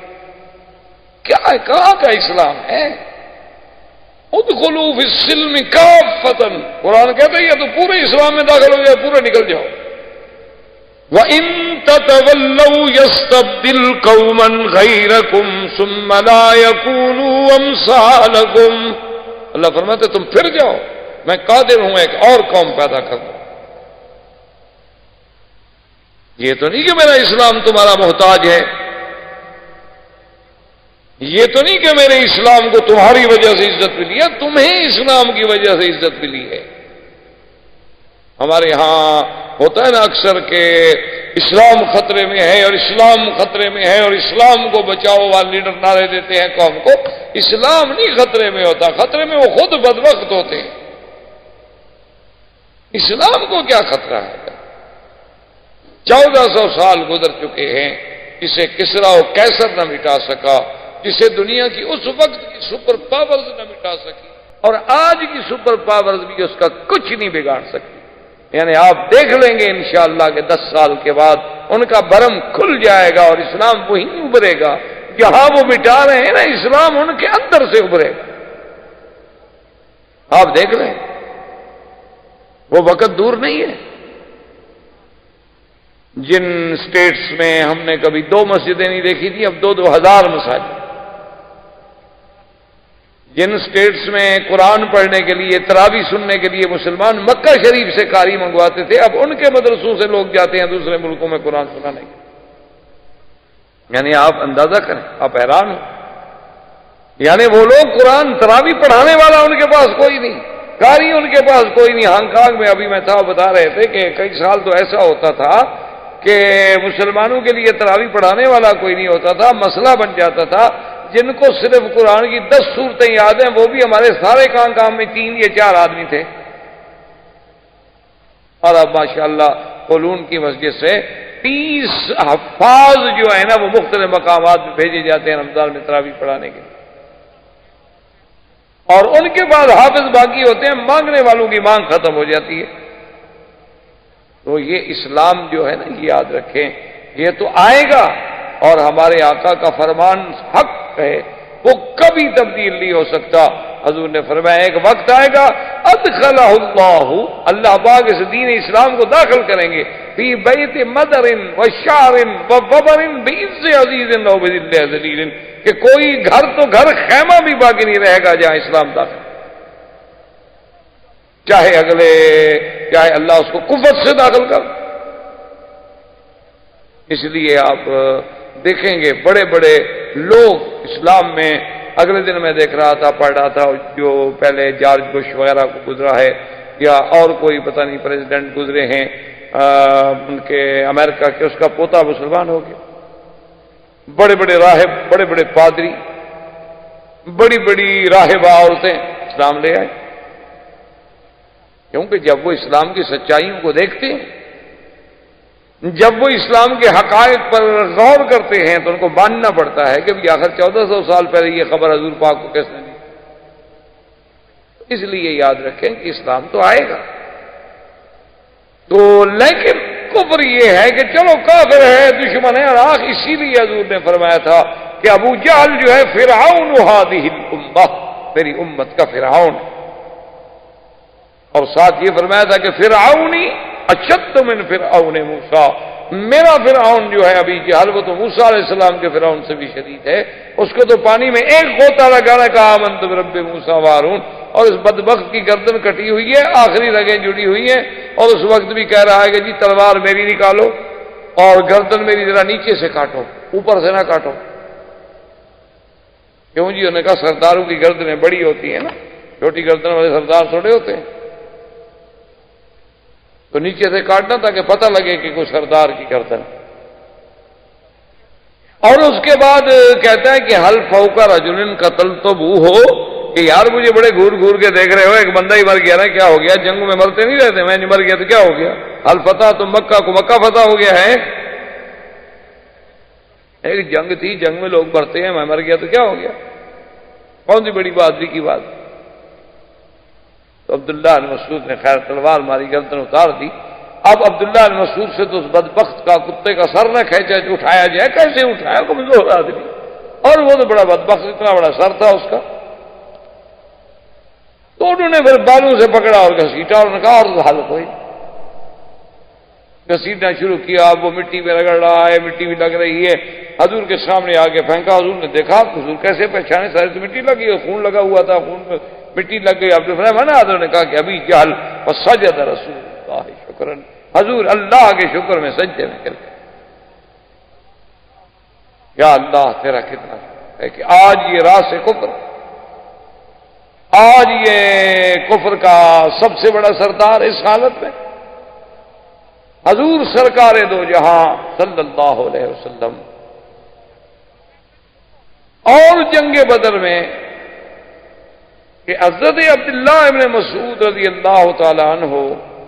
کیا ہے؟ کہاں کا اسلام ہے؟ ادخلوا فی السلم کافۃ، قرآن کہتا ہے یا تو پورے اسلام میں داخل ہو جائے، پورے نکل جاؤ۔ وَإِن تَتَوَلَّوْا يَسْتَبْدِلْ قَوْمًا غَيْرَكُمْ ثُمَّ لَا يَكُونُوا أَمْثَالَكُمْ، اللہ فرماتے تم پھر جاؤ، میں قادر ہوں ایک اور قوم پیدا کر دوں۔ یہ تو نہیں کہ میرا اسلام تمہارا محتاج ہے، یہ تو نہیں کہ میرے اسلام کو تمہاری وجہ سے عزت ملی ہے، تمہیں اسلام کی وجہ سے عزت ملی ہے۔ ہمارے ہاں ہوتا ہے نا اکثر کہ اسلام خطرے میں ہے اور اسلام خطرے میں ہے اور اسلام کو بچاؤ والے لیڈر نعرے دیتے ہیں قوم کو. اسلام نہیں خطرے میں ہوتا، خطرے میں وہ خود بدبخت ہوتے ہیں. اسلام کو کیا خطرہ ہے؟ 1400 سال گزر چکے ہیں، جسے کسرا و کیسر نہ مٹا سکا، جسے دنیا کی اس وقت کی سپر پاورز نہ مٹا سکی، اور آج کی سپر پاورز بھی اس کا کچھ نہیں بگاڑ سکتی. یعنی آپ دیکھ لیں گے انشاءاللہ کہ 10 سال کے بعد ان کا برم کھل جائے گا اور اسلام وہیں ابھرے گا. جہاں وہ مٹا رہے ہیں نا، اسلام ان کے اندر سے ابھرے گا. آپ دیکھ رہے ہیں، وہ وقت دور نہیں ہے. جن سٹیٹس میں ہم نے کبھی 2 مسجدیں نہیں دیکھی تھی، اب 2,000 مساجد. جن سٹیٹس میں قرآن پڑھنے کے لیے، تراویح سننے کے لیے مسلمان مکہ شریف سے قاری منگواتے تھے، اب ان کے مدرسوں سے لوگ جاتے ہیں دوسرے ملکوں میں قرآن سنانے کے. یعنی آپ اندازہ کریں، آپ حیران ہو. یعنی وہ لوگ قرآن تراویح پڑھانے والا ان کے پاس کوئی نہیں، قاری ان کے پاس کوئی نہیں. ہانگ کانگ میں ابھی میں تھا، بتا رہے تھے کہ کئی سال تو ایسا ہوتا تھا کہ مسلمانوں کے لیے تراویح پڑھانے والا کوئی نہیں ہوتا تھا. مسئلہ بن جاتا تھا، جن کو صرف قرآن کی 10 سورتیں یاد ہیں وہ بھی ہمارے سارے کام میں 3 یا 4 آدمی تھے. اور اب ماشاءاللہ قولون کی مسجد سے 30 حفاظ جو ہے نا وہ مختلف مقامات میں بھیجے جاتے ہیں رمضان میں تراویح پڑھانے کے لیے. اور ان کے بعد حافظ باقی ہوتے ہیں، مانگنے والوں کی مانگ ختم ہو جاتی ہے. تو یہ اسلام جو ہے نا، یاد رکھیں، یہ تو آئے گا اور ہمارے آقا کا فرمان حق ہے، وہ کبھی تبدیل نہیں ہو سکتا. حضور نے فرمایا ایک وقت آئے گا ادخلہ اللہ، اللہ پاک اس دین اسلام کو داخل کریں گے، فی بیت مدر و شعر و وبر بعز عزیز و بذل ذلیل، کہ کوئی گھر تو گھر، خیمہ بھی باقی نہیں رہے گا جہاں اسلام داخل، چاہے اللہ اس کو کفر سے داخل کر. اس لیے آپ دیکھیں گے بڑے بڑے لوگ اسلام میں. اگلے دن میں دیکھ رہا تھا، پڑھ رہا تھا، جو پہلے جارج بش وغیرہ کو گزرا ہے یا اور کوئی پتہ نہیں پریزیڈنٹ گزرے ہیں ان کے امریکہ کے، اس کا پوتا مسلمان ہو گیا. بڑے بڑے راہب، بڑے بڑے پادری، بڑی بڑی راہبہ عورتیں اسلام لے آئے، کیونکہ جب وہ اسلام کی سچائیوں کو دیکھتے ہیں، جب وہ اسلام کے حقائق پر غور کرتے ہیں تو ان کو ماننا پڑتا ہے کہ آخر 1400 سال پہلے یہ خبر حضور پاک کو کس نے دی. اس لیے یاد رکھیں کہ اسلام تو آئے گا. تو لیکن کفر یہ ہے کہ چلو کافر ہے، دشمن ہے، اور اسی لیے حضور نے فرمایا تھا کہ ابو جہل جو ہے فرعون ہذہ الامہ، میری امت کا فرعون. اور ساتھ یہ فرمایا تھا کہ فرعونی اشد من فرعون موسیٰ، میرا فرعون جو ہے ابھی جہل، وہ تو موسیٰ علیہ السلام کے فرعون سے بھی شدید ہے. اس کو تو پانی میں ایک غوطہ لگانا کہا آمنت برب موسیٰ وہارون، اور اس بدبخت کی گردن کٹی ہوئی ہے، آخری رگیں جڑی ہوئی ہیں، اور اس وقت بھی کہہ رہا ہے کہ جی تلوار میری نکالو اور گردن میری ذرا نیچے سے کاٹو، اوپر سے نہ کاٹو. کیوں جی؟ انہوں نے کہا سرداروں کی گردنیں بڑی ہوتی ہیں نا، چھوٹی گردن والے سردار تھوڑے ہوتے ہیں، تو نیچے سے کاٹنا تاکہ پتہ لگے کہ کوئی سردار کی گردن. اور اس کے بعد کہتا ہے کہ حل فوق رجل قتلتم ہو، کہ یار مجھے بڑے گھور گھور کے دیکھ رہے ہو، ایک بندہ ہی مر گیا نا، کیا ہو گیا؟ جنگوں میں مرتے نہیں رہتے، میں نہیں مر گیا تو کیا ہو گیا؟ حل فتح تم مکہ کو مکہ فتح ہو گیا ہے. ایک جنگ تھی، جنگ میں لوگ مرتے ہیں، میں مر گیا تو کیا ہو گیا؟ کون سی بڑی بہادری کی بات؟ تو عبداللہ بن مسعود نے خیر تلوار ماری، گردن اتار دی. اب عبداللہ بن مسعود سے تو اس بدبخت کا کتے کا سر نہ کھینچا اٹھایا جائے، کیسے اٹھایا؟ کمزور آدمی، اور وہ تو بڑا بدبخت، اتنا بڑا سر تھا اس کا. تو انہوں نے پھر بالوں سے پکڑا اور گھسیٹا، اور نے کہا اور حل کوئی. گھسیٹنا شروع کیا، اب وہ مٹی میں رگڑ رہا ہے، مٹی بھی لگ رہی ہے. حضور کے سامنے آ کے پھینکا، حضور نے دیکھا، حضور کیسے پہچانے؟ سارے تو مٹی لگی ہے، خون لگا ہوا تھا، خون میں مٹی لگ گئی. آپ نے فرمایا نا، حضور نے کہا کہ ابھی جہل وسجد رسول اللہ شکرن، حضور اللہ کے شکر میں سجدے میں گر گئے. یا اللہ تیرا کتنا ہے کہ آج یہ راس کفر، آج یہ کفر کا سب سے بڑا سردار اس حالت میں حضور سرکار دو جہاں صلی اللہ علیہ وسلم اور جنگ بدر میں کہ حضرت عبداللہ ابن مسعود رضی اللہ تعالی عنہ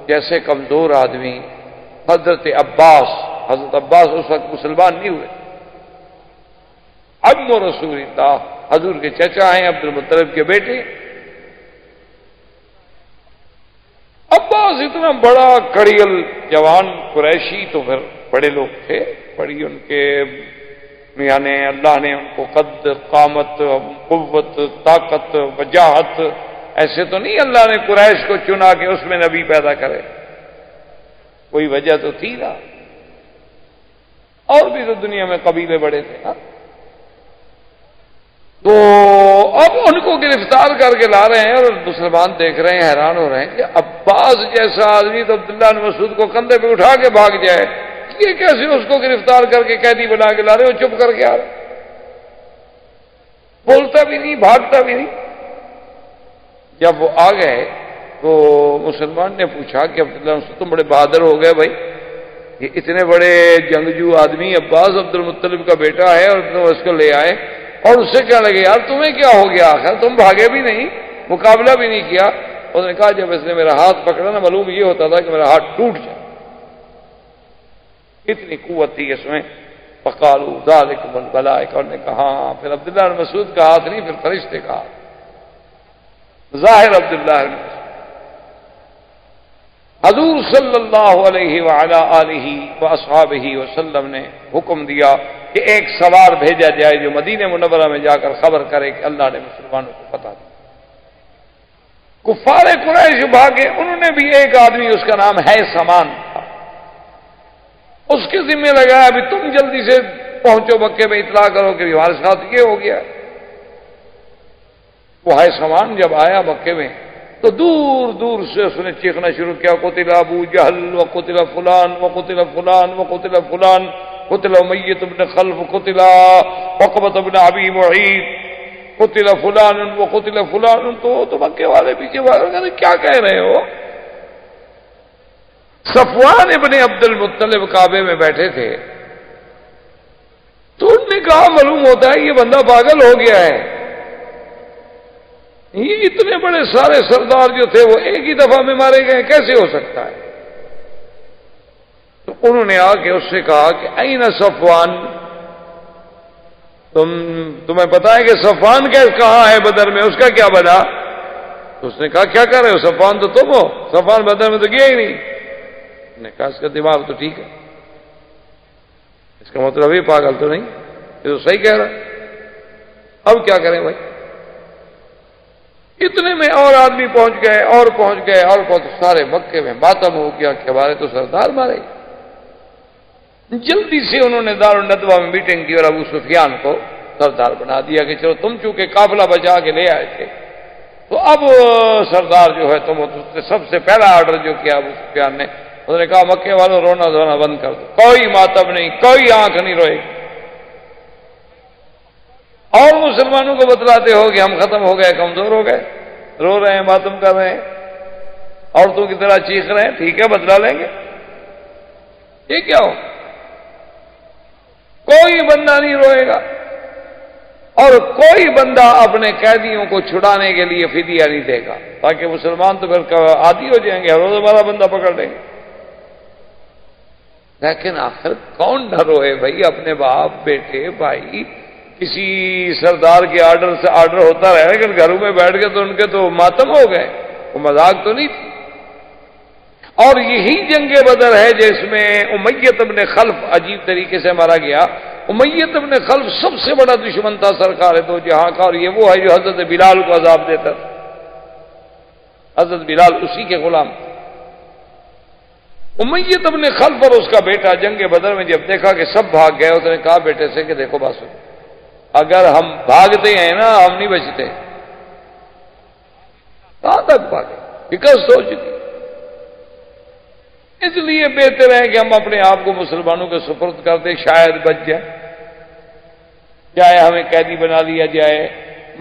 جیسے کمزور آدمی، حضرت عباس اس وقت مسلمان نہیں ہوئے، عم رسول اللہ حضور کے چچا ہیں، عبد المطلب کے بیٹے، عباس اتنا بڑا کڑیل جوان قریشی، تو پھر بڑے لوگ تھے، بڑی ان کے یعنی اللہ نے ان کو قد، قامت، قوت، طاقت، وجاہت، ایسے تو نہیں اللہ نے قریش کو چنا کہ اس میں نبی پیدا کرے، کوئی وجہ تو تھی نا، اور بھی تو دنیا میں قبیلے بڑے تھے نا۔ تو اب ان کو گرفتار کر کے لا رہے ہیں اور مسلمان دیکھ رہے ہیں، حیران ہو رہے ہیں کہ عباس جیسا آدمی تو عبداللہ بن مسعود کو کندھے پہ اٹھا کے بھاگ جائے، یہ کیسے اس کو گرفتار کر کے قیدی بنا کے لا رہے ہو؟ چپ کر کے آ رہے، بولتا بھی نہیں، بھاگتا بھی نہیں۔ جب وہ آ گئے تو مسلمان نے پوچھا کہ عبداللہ بن مسعود تم بڑے بہادر ہو گئے بھائی، یہ اتنے بڑے جنگجو آدمی عباس عبد المطلب کا بیٹا ہے اور تم اس کو لے آئے، اور اس سے کیا لگے یار تمہیں کیا ہو گیا، آخر تم بھاگے بھی نہیں، مقابلہ بھی نہیں کیا۔ اس نے کہا جب اس نے میرا ہاتھ پکڑا نا، معلوم یہ ہوتا تھا کہ میرا ہاتھ ٹوٹ جائے، اتنی قوت تھی اس میں۔ فقالوا ذلکم الملائکہ، نے کہا ہاں، پھر عبداللہ بن مسعود کا ہاتھ نہیں، پھر فرشتے کا ہاتھ، ظاہر عبداللہ بن مسعود۔ حضور صلی اللہ علیہ وعلی آلہ واصحابہ وسلم نے حکم دیا کہ ایک سوار بھیجا جائے جو مدینہ منورہ میں جا کر خبر کرے کہ اللہ نے مسلمانوں کو بتا دیا۔ کفار قریش بھاگے، انہوں نے بھی ایک آدمی، اس کا نام ہے سامان تھا، اس کے ذمہ لگایا ابھی تم جلدی سے پہنچو مکے میں، اطلاع کرو کہ ہمارے ساتھ یہ ہو گیا۔ وہ ہے سامان جب آیا مکے میں تو دور دور سے اس نے چیخنا شروع کیا، قتل ابو جہل وقتل فلان وقتل فلان وقتل فلان، قتل امیۃ بن خلف، قتل عقبۃ بن ابی معیط، قتل فلان وقتل فلان۔ تو مکے والے پیچھے والے کیا کہہ رہے ہو؟ صفوان ابن عبد المطلب کعبے میں بیٹھے تھے، تو انہوں نے کہا معلوم ہوتا ہے یہ بندہ پاگل ہو گیا ہے، یہ اتنے بڑے سارے سردار جو تھے وہ ایک ہی دفعہ میں مارے گئے، کیسے ہو سکتا ہے؟ تو انہوں نے آ کے اس سے کہا کہ این صفوان، تمہیں پتا ہے کہ صفوان کہاں ہے بدر میں، اس کا کیا بنا؟ تو اس نے کہا کیا کر رہے ہو، صفوان تو تم ہو، صفوان بدر میں تو گیا ہی نہیں۔ نے کہا اس کا دماغ تو ٹھیک ہے، اس کا مطلب یہ پاگل تو نہیں، یہ تو صحیح کہہ رہا ہے، اب کیا کریں بھائی؟ اتنے میں اور آدمی پہنچ گئے اور پہنچ گئے اور سارے مکے میں ماتم ہو گیا کہ ہمارے تو سردار مارے۔ جلدی سے انہوں نے دار الندوہ میں میٹنگ کی اور ابو سفیان کو سردار بنا دیا کہ چلو تم چونکہ قافلہ بچا کے لے آئے تھے تو اب سردار جو ہے تم، سب سے پہلا آرڈر جو کیا ابو سفیان نے، انہوں نے کہا مکے والوں رونا دھونا بند کر دو، کوئی ماتم نہیں، کوئی آنکھ نہیں روئے، اور مسلمانوں کو بتلاتے ہو کہ ہم ختم ہو گئے، کمزور ہو گئے، رو رہے ہیں، ماتم کر رہے ہیں، عورتوں کی طرح چیخ رہے ہیں، ٹھیک ہے بدلا لیں گے۔ یہ کیا ہو، کوئی بندہ نہیں روئے گا اور کوئی بندہ اپنے قیدیوں کو چھڑانے کے لیے فدیہ نہیں دے گا، تاکہ مسلمان تو پھر عادی ہو جائیں گے، ہر روز ہمارا بندہ پکڑ لیں گے۔ لیکن آخر کون نہ روئے بھائی، اپنے باپ، بیٹے، بھائی، کسی سردار کے آرڈر سے آرڈر ہوتا رہے، لیکن گھروں میں بیٹھ کے تو ان کے تو ماتم ہو گئے، وہ مذاق تو نہیں تھی۔ اور یہی جنگ بدر ہے جس میں امیۃ بن خلف عجیب طریقے سے مارا گیا۔ امیۃ بن خلف سب سے بڑا دشمن تھا سرکار دو جہاں کا، اور یہ وہ ہے جو حضرت بلال کو عذاب دیتا تھا، حضرت بلال اسی کے غلام تھے۔ امیۃ بن خلف اور اس کا بیٹا جنگ بدر میں جب دیکھا کہ سب بھاگ گئے، اس نے کہا بیٹے سے کہ دیکھو بات سنو، اگر ہم بھاگتے ہیں نا ہم نہیں بچتے۔ کہاں تک بھاگے، شکست ہو چکی، اس لیے بہتر ہے کہ ہم اپنے آپ کو مسلمانوں کے سپرد کر دیں، شاید بچ جائے، چاہے ہمیں قیدی بنا لیا جائے،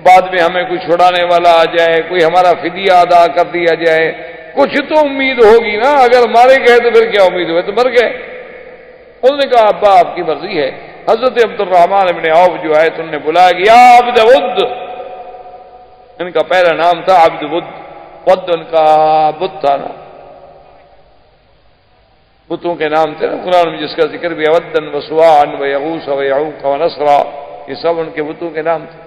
بعد میں ہمیں کوئی چھڑانے والا آ جائے، کوئی ہمارا فدیہ ادا کر دیا جائے، کچھ تو امید ہوگی نا، اگر مارے گئے تو پھر کیا امید ہوئے؟ تو مر گئے۔ انہوں نے کہا ابا آپ کی مرضی ہے۔ حضرت عبد الرحمن ابن عوف جو ہے تو انہوں نے بلایا کہ یا عبد ود، ان کا پہلا نام تھا عبد ود، ود ان کا بت تھا نا، بتوں کے نام تھے نا قرآن میں جس کا ذکر بھی، ودن و سواعا و یغوث و یعوق و نصرا، یہ سب ان کے بتوں کے نام تھے۔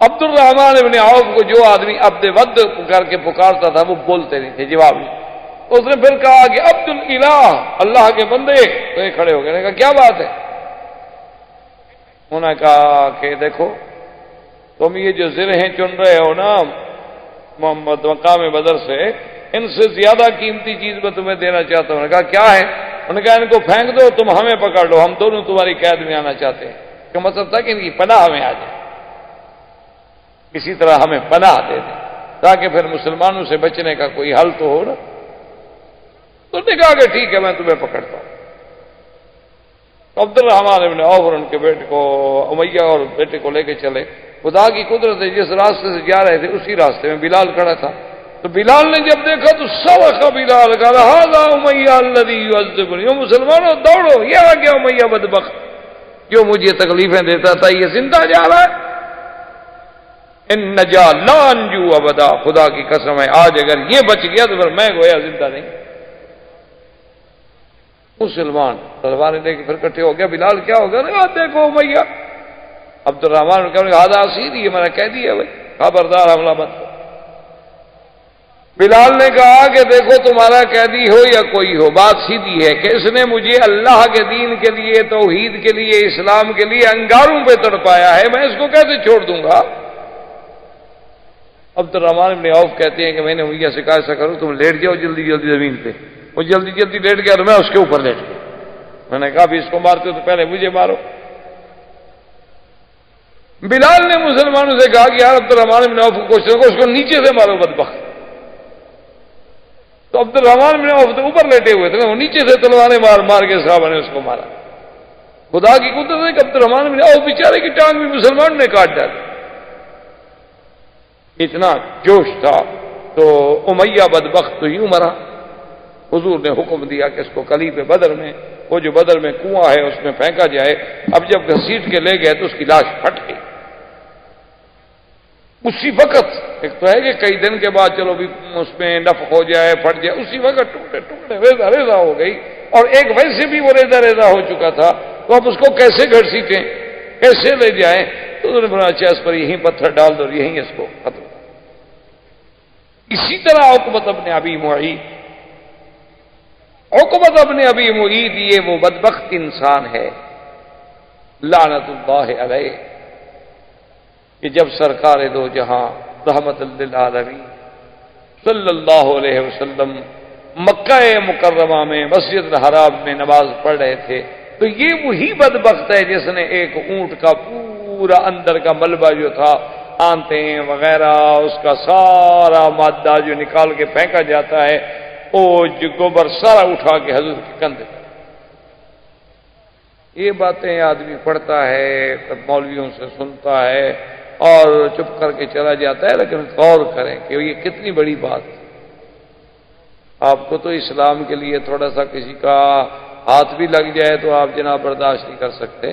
عبد الرحمن ابن عوف کو جو آدمی عبد ود کر کے پکارتا تھا وہ بولتے نہیں تھے، جواب نہیں۔ اس نے پھر کہا کہ عبد الالہ، اللہ کے بندے، تو یہ کھڑے ہو گئے، نے کہا کیا بات ہے؟ انہوں نے کہا کہ دیکھو تم یہ جو زرہیں چن رہے ہو نا محمد مقام بدر سے، ان سے زیادہ قیمتی چیز میں تمہیں دینا چاہتا ہوں۔ نے کہا کیا ہے؟ انہوں نے کہا ان کو پھینک دو، تم ہمیں پکڑ لو، ہم دونوں تمہاری قید میں آنا چاہتے ہیں۔ کا مطلب تھا کہ ان کی پناہ ہمیں آ جائے، اسی طرح ہمیں پناہ دے دیں تاکہ پھر مسلمانوں سے بچنے کا کوئی حل تو ہو نا۔ تو نے کہا کہ ٹھیک ہے میں تمہیں پکڑتا ہوں۔ عبد الرحمن ابن عوف اور ان کے بیٹے کو امیہ اور بیٹے کو لے کے چلے۔ خدا کی قدرت ہے جس راستے سے جا رہے تھے اسی راستے میں بلال کھڑا تھا، تو بلال نے جب دیکھا تو صرخ بلال، کہا ھذا امیہ الذی یعذبنی، مسلمانوں دوڑو، یہ آ گیا امیہ بدبخت جو مجھے تکلیفیں دیتا تھا، یہ زندہ جا رہا ہے۔ ان نجا لا انجو ابدا، خدا کی قسم ہے آج اگر یہ بچ گیا تو پھر میں گویا زندہ نہیں۔ مسلمان تلواریں لے کے پھر کٹھے ہو گیا۔ بلال کیا ہو گیا؟ دیکھو امیہ۔ عبد الرحمن نے کہا ہذا اسیر، یہ میرا قیدی ہے بھائی، خبردار حملہ مت کرو۔ بلال نے کہا کہ دیکھو تمہارا قیدی ہو یا کوئی ہو، بات سیدھی ہے کہ اس نے مجھے اللہ کے دین کے لیے، توحید کے لیے، اسلام کے لیے انگاروں پہ تڑپایا ہے، میں اس کو کیسے چھوڑ دوں گا؟ عبد الرحمن ابن عوف کہتے ہیں کہ میں نے امیہ سے کہا ایسا کرو تم لیٹ جاؤ جلدی جلدی زمین پہ۔ وہ جلدی جلدی لیٹ گیا تو میں اس کے اوپر لیٹ گیا۔ میں نے کہا بھی اس کو مارتے ہو تو پہلے مجھے مارو۔ بلال نے مسلمانوں سے کہا کہ یار عبد الرحمن ابن عوف کو کوشش کرو، اس کو نیچے سے مارو بدبخت۔ تو عبد الرحمن ابن عوف تو اوپر لیٹے ہوئے تھے، وہ نیچے سے تلواریں مار مار کے صحابہ نے اس کو مارا۔ خدا کی قدرت ہے کہ عبد الرحمن ابن عوف بیچارے کی ٹانگ بھی مسلمانوں نے کاٹ ڈالی، اتنا جوش تھا۔ تو امیہ بدبخت تو یوں مرا۔ حضور نے حکم دیا کہ اس کو قلیب بدر میں، وہ جو بدر میں کنواں ہے اس میں پھینکا جائے۔ اب جب گھسیٹ کے لے گئے تو اس کی لاش پھٹ گئی اسی وقت۔ ایک تو ہے کہ کئی دن کے بعد چلو بھی اس میں نفخ ہو جائے، پھٹ جائے، اسی وقت ٹکڑے ٹکڑے ریزہ ریزہ ہو گئی، اور ایک ویسے بھی وہ ریزہ ریزہ ہو چکا تھا، تو اب اس کو کیسے گھسیٹیں، کیسے لے جائیں؟ تو انہوں نے بولا اچھا اس پر یہیں پتھر ڈال دو، یہیں اس کو ختم۔ اسی طرح عقبۃ بن ابی معیط، عقبۃ بن ابی معیط یہ وہ بدبخت انسان ہے لعنت اللہ علیہ کہ جب سرکار دو جہاں رحمت للعالمین صلی اللہ علیہ وسلم مکہ مکرمہ میں مسجد الحرام میں نماز پڑھ رہے تھے، تو یہ وہی بدبخت ہے جس نے ایک اونٹ کا پورا اندر کا ملبہ جو تھا، آنتیں وغیرہ، اس کا سارا مادہ جو نکال کے پھینکا جاتا ہے، اوج گوبر سارا اٹھا کے حضور کے کندھے پر۔ یہ باتیں آدمی پڑھتا ہے، مولویوں سے سنتا ہے اور چپ کر کے چلا جاتا ہے، لیکن غور کریں کہ یہ کتنی بڑی بات ہے۔ آپ کو تو اسلام کے لیے تھوڑا سا کسی کا ہاتھ بھی لگ جائے تو آپ جناب برداشت نہیں کر سکتے۔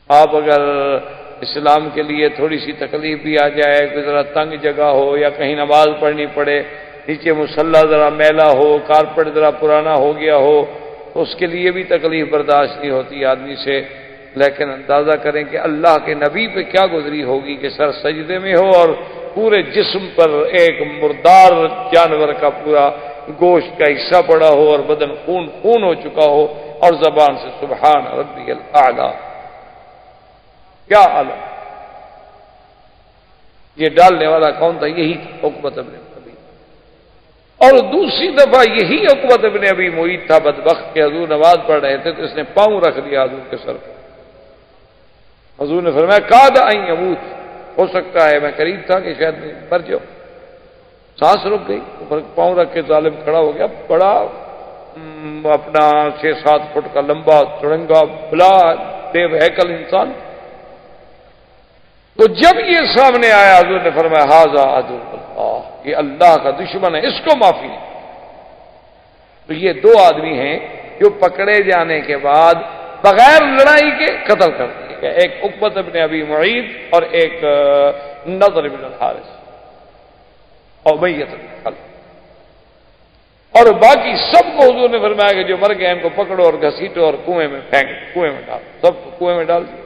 آپ اگر اسلام کے لیے تھوڑی سی تکلیف بھی آ جائے، کوئی ذرا تنگ جگہ ہو یا کہیں نماز پڑھنی پڑے، نیچے مصلی ذرا میلا ہو، کارپیٹ ذرا پرانا ہو گیا ہو، تو اس کے لیے بھی تکلیف برداشت نہیں ہوتی آدمی سے۔ لیکن اندازہ کریں کہ اللہ کے نبی پہ کیا گزری ہوگی کہ سر سجدے میں ہو اور پورے جسم پر ایک مردار جانور کا پورا گوشت کا حصہ پڑا ہو اور بدن خون خون ہو چکا ہو، اور زبان سے سبحان ربی الاعلی، کیا عالم۔ یہ ڈالنے والا کون تھا؟ یہی عقبۃ بن ابی، اور دوسری دفعہ یہی عقبۃ بن ابی معیط تھا بدبخت کہ حضور نماز پڑھ رہے تھے تو اس نے پاؤں رکھ دیا حضور کے سر پر۔ حضور نے فرمایا کاد ان یموت، ہو سکتا ہے میں قریب تھا کہ شاید مر جاؤ۔ سانس رک گئی، اوپر پاؤں رکھ کے ظالم کھڑا ہو گیا، بڑا اپنا 6-7 فٹ کا لمبا چڑنگا بلا دیو ہیکل انسان۔ تو جب یہ سامنے آیا حضور نے فرمایا ھذا عدو اللہ، یہ اللہ کا دشمن ہے، اس کو معافی نہیں۔ تو یہ دو آدمی ہیں جو پکڑے جانے کے بعد بغیر لڑائی کے قتل کر دیے گئے، ایک عقبۃ بن ابی معیط اور ایک نضر بن الحارث اور امیہ بن خلف، اور باقی سب کو حضور نے فرمایا کہ جو مر گئے ان کو پکڑو اور گھسیٹو اور کنویں میں پھینک، کنویں میں ڈالو، سب کو کنویں میں ڈال دیا۔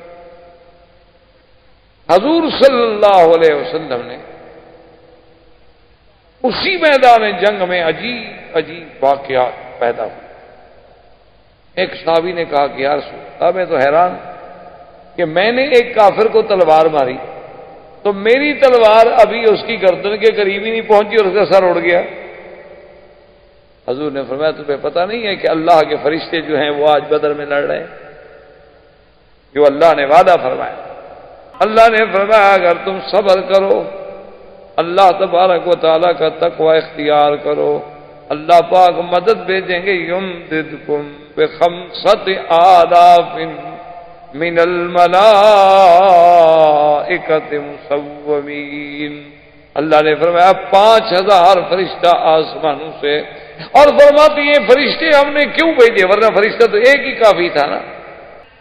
حضور صلی اللہ علیہ وسلم نے اسی میدان جنگ میں عجیب عجیب واقعات پیدا ہوئے۔ ایک صحابی نے کہا کہ یا رسول اللہ، میں تو حیران کہ میں نے ایک کافر کو تلوار ماری تو میری تلوار ابھی اس کی گردن کے قریب ہی نہیں پہنچی اور اس کا سر اڑ گیا۔ حضور نے فرمایا تمہیں پتہ نہیں ہے کہ اللہ کے فرشتے جو ہیں وہ آج بدر میں لڑ رہے ہیں، جو اللہ نے وعدہ فرمایا۔ اللہ نے فرمایا اگر تم صبر کرو، اللہ تبارک و تعالیٰ کا تقوی اختیار کرو، اللہ پاک مدد بھیجیں گے، یمددکم بخمسۃ آلاف من الملائکۃ مسومین۔ اللہ نے فرمایا 5000 فرشتہ آسمانوں سے، اور فرماتی ہیں فرشتے ہم نے کیوں بھیجے، ورنہ فرشتہ تو ایک ہی کافی تھا نا۔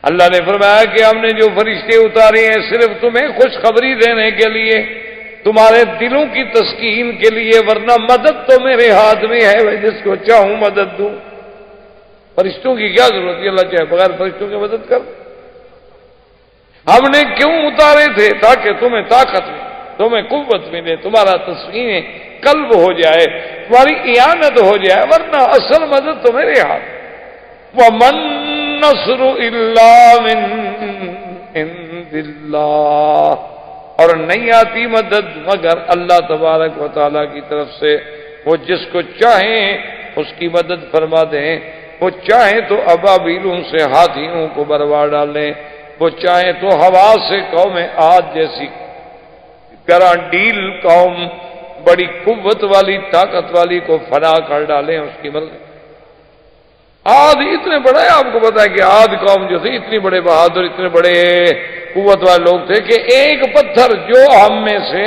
اللہ نے فرمایا کہ ہم نے جو فرشتے اتارے ہیں صرف تمہیں خوشخبری دینے کے لیے، تمہارے دلوں کی تسکین کے لیے، ورنہ مدد تو میرے ہاتھ میں ہے، میں جس کو چاہوں مدد دوں۔ فرشتوں کی کیا ضرورت ہے، اللہ چاہے بغیر فرشتوں کی مدد کر۔ ہم نے کیوں اتارے تھے؟ تاکہ تمہیں طاقت ملے، تمہیں قوت ملے، تمہارا تسکین قلب ہو جائے، تمہاری اعانت ہو جائے، ورنہ اصل مدد تو میرے ہاتھ۔ وَمَن نَّصْرُ إِلَّا مِن عِندِ اللَّهِ، اور نہیں آتی مدد مگر اللہ تبارک و تعالیٰ کی طرف سے، وہ جس کو چاہیں اس کی مدد فرما دیں، وہ چاہیں تو ابابیلوں سے ہاتھیوں کو بروا ڈالیں، وہ چاہیں تو ہوا سے قوم عاد جیسی گرانڈیل قوم بڑی قوت والی طاقت والی کو فنا کر ڈالیں، اس کی مرضی۔ عاد اتنے بڑے، آپ کو پتا ہے کہ عاد قوم جو تھی اتنی بڑے بہادر، اتنے بڑے قوت والے لوگ تھے کہ ایک پتھر جو ہم میں سے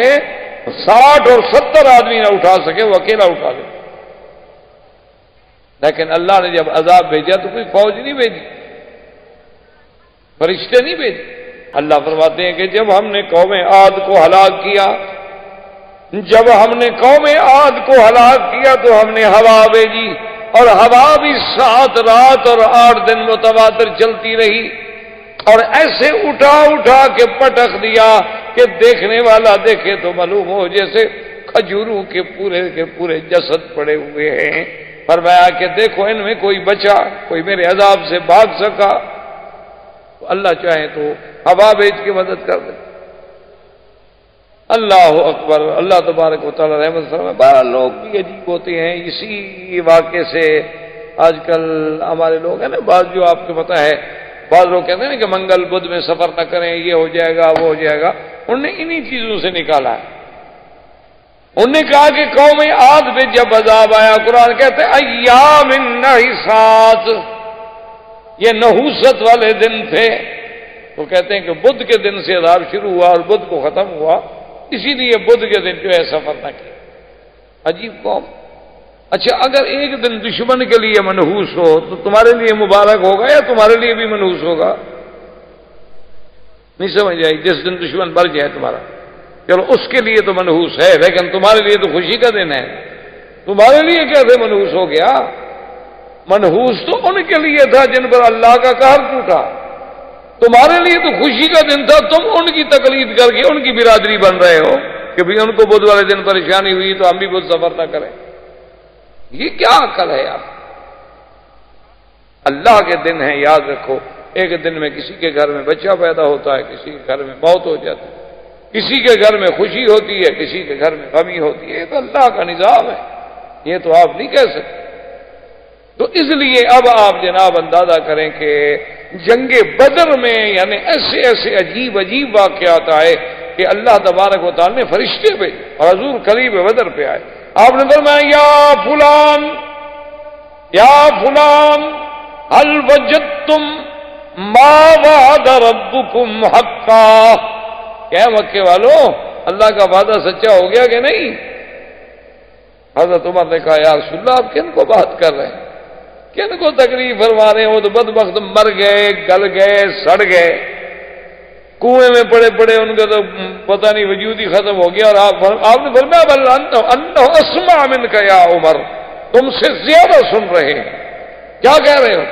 60 اور 70 آدمی نہ اٹھا سکے وہ اکیلا اٹھا لے۔ لیکن اللہ نے جب عذاب بھیجا تو کوئی فوج نہیں بھیجی، فرشتے نہیں بھیجے۔ اللہ فرماتے ہیں کہ جب ہم نے قوم عاد کو ہلاک کیا، جب ہم نے قوم عاد کو ہلاک کیا تو ہم نے ہوا بھیجی، اور ہوا بھی 7 رات اور 8 دن متواتر چلتی رہی، اور ایسے اٹھا اٹھا کے پٹخ دیا کہ دیکھنے والا دیکھے تو معلوم ہو جیسے کھجوروں کے پورے جسد پڑے ہوئے ہیں۔ فرمایا کہ دیکھو ان میں کوئی بچا، کوئی میرے عذاب سے بھاگ سکا، تو اللہ چاہے تو ہوا بھیج کے مدد کر دے۔ اللہ اکبر، اللہ تبارک و تعالی رحمت فرمائے۔ بارہ لوگ بھی عجیب ہوتے ہیں، اسی واقعے سے آج کل ہمارے لوگ ہیں نا، بعض جو آپ کو پتا ہے، بعض لوگ کہتے ہیں نا کہ منگل بدھ میں سفر نہ کریں، یہ ہو جائے گا وہ ہو جائے گا، انہوں نے انہی چیزوں سے نکالا ہے۔ انہوں نے کہا کہ قوم عاد پہ جب عذاب آیا، قرآن کہتے ہیں ایام نحسات، یہ نحوست والے دن تھے، تو کہتے ہیں کہ بدھ کے دن سے عذاب شروع ہوا اور بدھ کو ختم ہوا، اسی لیے بدھ کے دن جو ہے سفر نہ کیا۔ عجیب قوم۔ اچھا اگر ایک دن دشمن کے لیے منحوس ہو تو تمہارے لیے مبارک ہوگا یا تمہارے لیے بھی منحوس ہوگا؟ نہیں سمجھ آئی؟ جس دن دشمن مر جائے تمہارا، چلو اس کے لیے تو منحوس ہے، لیکن تمہارے لیے تو خوشی کا دن ہے، تمہارے لیے کیسے منحوس ہو گیا؟ منحوس تو ان کے لیے تھا جن پر اللہ کا قہر ٹوٹا، تمہارے لیے تو خوشی کا دن تھا، تم ان کی تقلید کر کے ان کی برادری بن رہے ہو کہ بھی ان کو بدھ والے دن پریشانی ہوئی تو ہم بھی بدھ سفر نہ کریں۔ یہ کیا عقل ہے یار؟ اللہ کے دن ہیں، یاد رکھو، ایک دن میں کسی کے گھر میں بچہ پیدا ہوتا ہے، کسی کے گھر میں موت ہو جاتی ہے، کسی کے گھر میں خوشی ہوتی ہے، کسی کے گھر میں غمی ہوتی ہے، یہ تو اللہ کا نظام ہے، یہ تو آپ نہیں کہہ سکتے۔ تو اس لیے اب آپ جناب اندازہ کریں کہ جنگ بدر میں یعنی ایسے ایسے عجیب عجیب واقعات آئے کہ اللہ تبارک و تعالی نے فرشتے بھیجے اور حضور قریب بدر پہ آئے۔ آپ نے فرمایا یا فلان هل وجدتم ما وعد ربكم حقا، کہ اے مکے والوں اللہ کا وعدہ سچا ہو گیا کہ نہیں؟ حضرت عمر نے کہا یا رسول اللہ آپ کن کو بات کر رہے ہیں، کن کو تکلیف فرما رہے ہیں؟ وہ تو بدبخت مر گئے، گل گئے، سڑ گئے، کنویں میں پڑے پڑے، ان کا تو پتہ نہیں وجود ہی ختم ہو گیا، اور آپ نے فرمایا بل انہ اسمع منک یا عمر، تم سے زیادہ سن رہے ہیں، کیا کہہ رہے ہو؟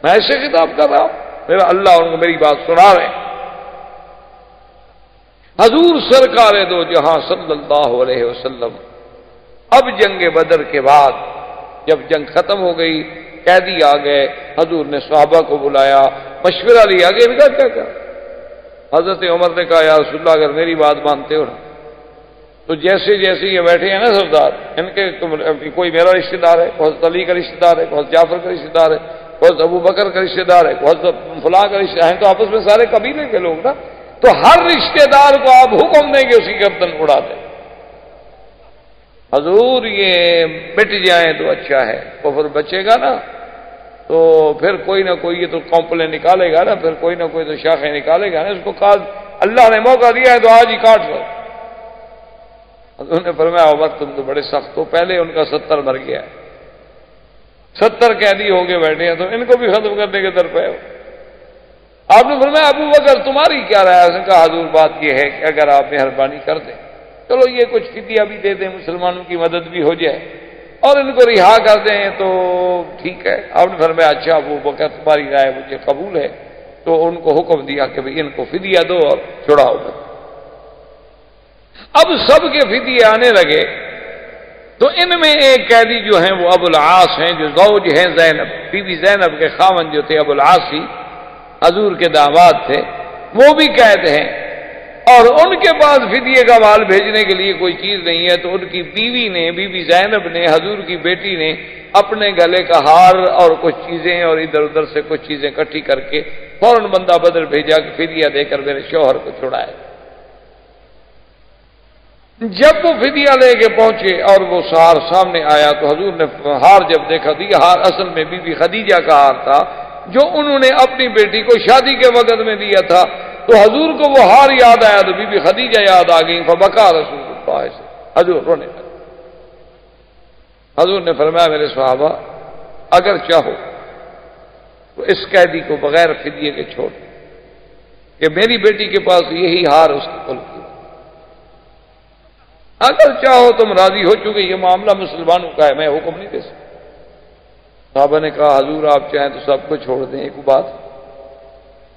میں ایسے خطاب کر رہا ہوں، میرا اللہ ان کو میری بات سنا رہے ہیں۔ حضور سرکار دو جہاں صلی اللہ علیہ وسلم اب جنگ بدر کے بعد جب جنگ ختم ہو گئی، قیدی آ گئے، حضور نے صحابہ کو بلایا، مشورہ لیا کہ ان کا کیا کیا؟ حضرت عمر نے کہا یا رسول اللہ اگر میری بات مانتے ہو نا تو جیسے جیسے یہ بیٹھے ہیں نا سردار، ان کے کوئی میرا رشتہ دار ہے، کوئی حضرت علی کا رشتہ دار ہے، کوئی حضرت جعفر کا رشتہ دار ہے، کوئی حضرت ابو بکر کا رشتہ دار ہے، کوئی حضرت فلاں کا رشتہ ہے، تو آپس میں سارے قبیلے کے لوگ نا، تو ہر رشتہ دار کو آپ حکم دیں کہ اس کی گردن اڑا دیں۔ حضور یہ مٹ جائیں تو اچھا ہے، کفر بچے گا نا تو پھر کوئی نہ کوئی یہ تو کمپلین نکالے گا نا، پھر کوئی نہ کوئی تو شاخیں نکالے گا نا، اس کو کہا اللہ نے موقع دیا ہے تو آج ہی کاٹ لو۔ حضور نے فرمایا عمر تم تو بڑے سخت ہو، پہلے ان کا 70 مر گیا ہے، 70 قیدی ہو کے بیٹھے ہیں، تو ان کو بھی ختم کرنے کے در پہ ہو۔ آپ نے فرمایا ابو بکر تمہاری کیا رائے ہے؟ اس نے کہا حضور بات یہ ہے کہ اگر آپ مہربانی کر دیں، چلو یہ کچھ فدیہ بھی دے دیں، مسلمانوں کی مدد بھی ہو جائے، اور ان کو رہا کر دیں تو ٹھیک ہے۔ آپ نے فرمایا اچھا ابو بکر تمہاری رائے مجھے قبول ہے، تو ان کو حکم دیا کہ بھئی ان کو فدیہ دو اور چھڑاؤ۔ اب سب کے فدیے آنے لگے، تو ان میں ایک قیدی جو ہیں وہ ابو العاص ہیں، جو زوج ہیں زینب، بی بی زینب کے خاوند جو تھے ابو العاص ہی حضور کے داماد تھے، وہ بھی قید ہیں، اور ان کے پاس فدیے کا مال بھیجنے کے لیے کوئی چیز نہیں ہے، تو ان کی بیوی نے، بی بی زینب نے، حضور کی بیٹی نے اپنے گلے کا ہار اور کچھ چیزیں اور ادھر ادھر سے کچھ چیزیں اکٹھی کر کے فوراً بندہ بدر بھیجا کہ فدیہ دے کر میرے شوہر کو چھڑائے۔ جب وہ فدیہ لے کے پہنچے اور وہ ہار سامنے آیا تو حضور نے ہار جب دیکھا تو یہ ہار اصل میں بی بی خدیجہ کا ہار تھا، جو انہوں نے اپنی بیٹی کو شادی کے وقت میں دیا تھا، تو حضور کو وہ ہار یاد آیا تو بی بی خدیجہ یاد آ گئی، فبکا رسول اللہ سے، حضور رونے لگے۔ حضور نے فرمایا میرے صحابہ اگر چاہو تو اس قیدی کو بغیر فدیے کے چھوڑ کہ میری بیٹی کے پاس یہی ہار اس کی کل کی، اگر چاہو تم راضی ہو، چونکہ یہ معاملہ مسلمانوں کا ہے، میں حکم نہیں دے سکتا۔ صحابہ نے کہا حضور آپ چاہیں تو سب کو چھوڑ دیں، ایک بات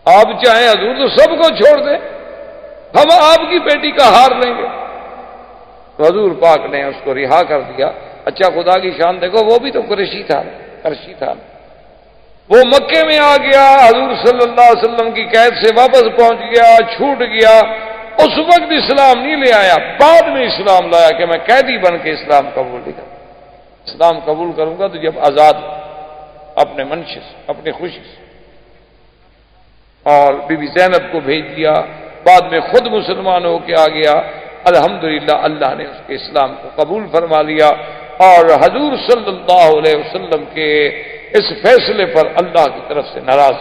آپ چاہیں حضور تو سب کو چھوڑ دیں، ہم آپ کی بیٹی کا ہار لیں گے۔ تو حضور پاک نے اس کو رہا کر دیا۔ اچھا خدا کی شان دیکھو، وہ بھی تو قریشی تھا، وہ مکے میں آ گیا، حضور صلی اللہ علیہ وسلم کی قید سے واپس پہنچ گیا، چھوٹ گیا، اس وقت اسلام نہیں لے آیا، بعد میں اسلام لایا کہ میں قیدی بن کے اسلام قبول نہیں کروں، اسلام قبول کروں گا تو جب آزاد اپنے منشے سے، اپنی خوشی سے۔ اور بی بی زینب کو بھیج دیا، بعد میں خود مسلمان ہو کے آ گیا، الحمدللہ اللہ نے اس کے اسلام کو قبول فرما لیا، اور حضور صلی اللہ علیہ وسلم کے اس فیصلے پر اللہ کی طرف سے ناراض،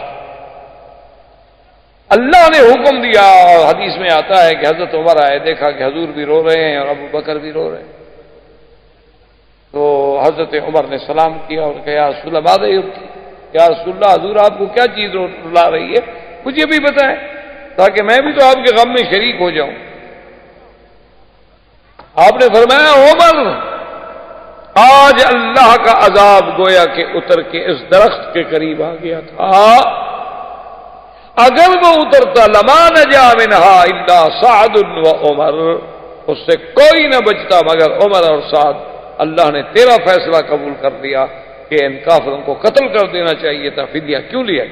اللہ نے حکم دیا، اور حدیث میں آتا ہے کہ حضرت عمر آئے، دیکھا کہ حضور بھی رو رہے ہیں اور ابو بکر بھی رو رہے ہیں، تو حضرت عمر نے سلام کیا اور کہا یا رسول اللہ یا رسول اللہ حضور آپ کو کیا چیز رلا رہی ہے، مجھے بھی بتائیں تاکہ میں بھی تو آپ کے غم میں شریک ہو جاؤں۔ آپ نے فرمایا عمر آج اللہ کا عذاب گویا کہ اتر کے اس درخت کے قریب آ گیا تھا، اگر وہ اترتا لما نجا منہا الا سعد و عمر، اس سے کوئی نہ بچتا مگر عمر اور سعد۔ اللہ نے تیرا فیصلہ قبول کر لیا کہ ان کافروں کو قتل کر دینا چاہیے تھا، فدیہ کیوں لیا؟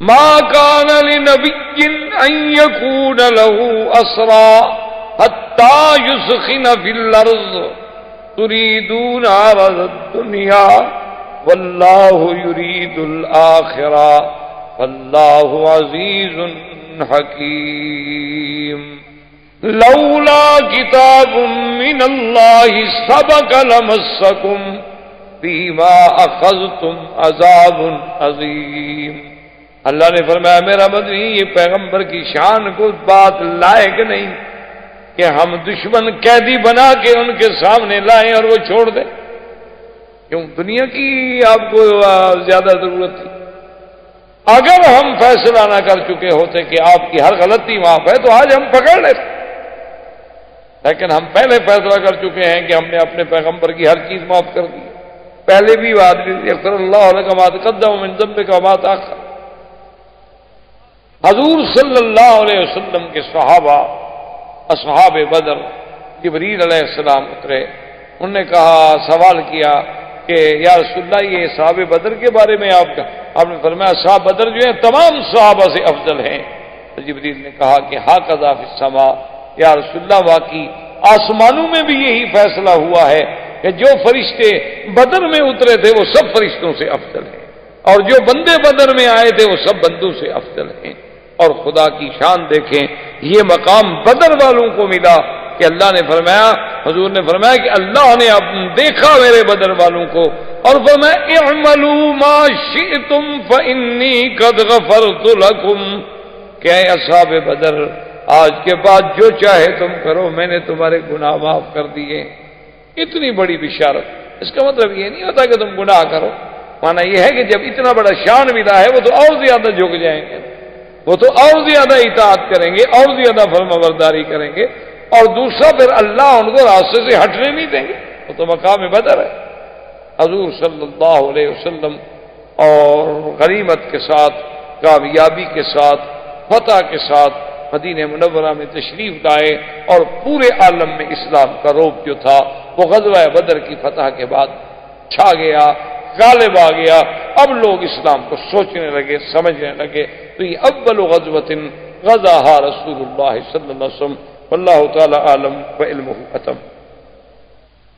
ما کان لنبی ان یکون له اسرا حتی یسخن فی الارض تریدون عرض الدنیا واللہ یرید الآخرہ واللہ عزیز حکیم لولا کتاب من اللہ سبق لمسکم فیما اخذتم عذاب عظیم۔ اللہ نے فرمایا میرا مدنی یہ پیغمبر کی شان کو بات لائق نہیں کہ ہم دشمن قیدی بنا کے ان کے سامنے لائیں اور وہ چھوڑ دیں. کیوں دنیا کی آپ کو زیادہ ضرورت تھی؟ اگر ہم فیصلہ نہ کر چکے ہوتے کہ آپ کی ہر غلطی معاف ہے تو آج ہم پکڑ لیتے، لیکن ہم پہلے فیصلہ کر چکے ہیں کہ ہم نے اپنے پیغمبر کی ہر چیز معاف کر دی. پہلے بھی بات اکثر اللہ علیہ ما تقدم من ذنبک وما تاخر. حضور صلی اللہ علیہ وسلم کے صحابہ اصحاب بدر جبریل علیہ السلام اترے، انہوں نے کہا، سوال کیا کہ یا رسول اللہ یہ اصحاب بدر کے بارے میں آپ نے فرمایا اصحاب بدر جو ہیں تمام صحابہ سے افضل ہیں. تو جبریل نے کہا کہ ھذا فی السماء، یا رسول اللہ واقعی آسمانوں میں بھی یہی فیصلہ ہوا ہے کہ جو فرشتے بدر میں اترے تھے وہ سب فرشتوں سے افضل ہیں، اور جو بندے بدر میں آئے تھے وہ سب بندوں سے افضل ہیں. اور خدا کی شان دیکھیں، یہ مقام بدر والوں کو ملا کہ اللہ نے فرمایا، حضور نے فرمایا کہ اللہ نے اب دیکھا میرے بدر والوں کو اور فرمایا اعملوا ما شئتم فانی قد غفرت لکم، کہ اے اصحاب بدر آج کے بعد جو چاہے تم کرو، میں نے تمہارے گناہ معاف کر دیے. اتنی بڑی بشارت. اس کا مطلب یہ نہیں ہوتا کہ تم گناہ کرو، معنی یہ ہے کہ جب اتنا بڑا شان ملا ہے وہ تو اور زیادہ جھک جائیں گے، وہ تو اور زیادہ اطاعت کریں گے، اور زیادہ فرمانبرداری کریں گے، اور دوسرا پھر اللہ ان کو راستے سے ہٹنے نہیں دیں گے. وہ تو مقام بدر ہے. حضور صلی اللہ علیہ وسلم اور غنیمت کے ساتھ، کامیابی کے ساتھ، فتح کے ساتھ مدینہ منورہ میں تشریف لائے، اور پورے عالم میں اسلام کا رعب جو تھا وہ غزوہ بدر کی فتح کے بعد چھا گیا، غالب آ گیا. اب لوگ اسلام کو سوچنے لگے، سمجھنے لگے. تو یہ اول غزوۃ غزاها رسول اللہ صلی اللہ علیہ وسلم، واللہ تعالی عالم وعلمہ ختم.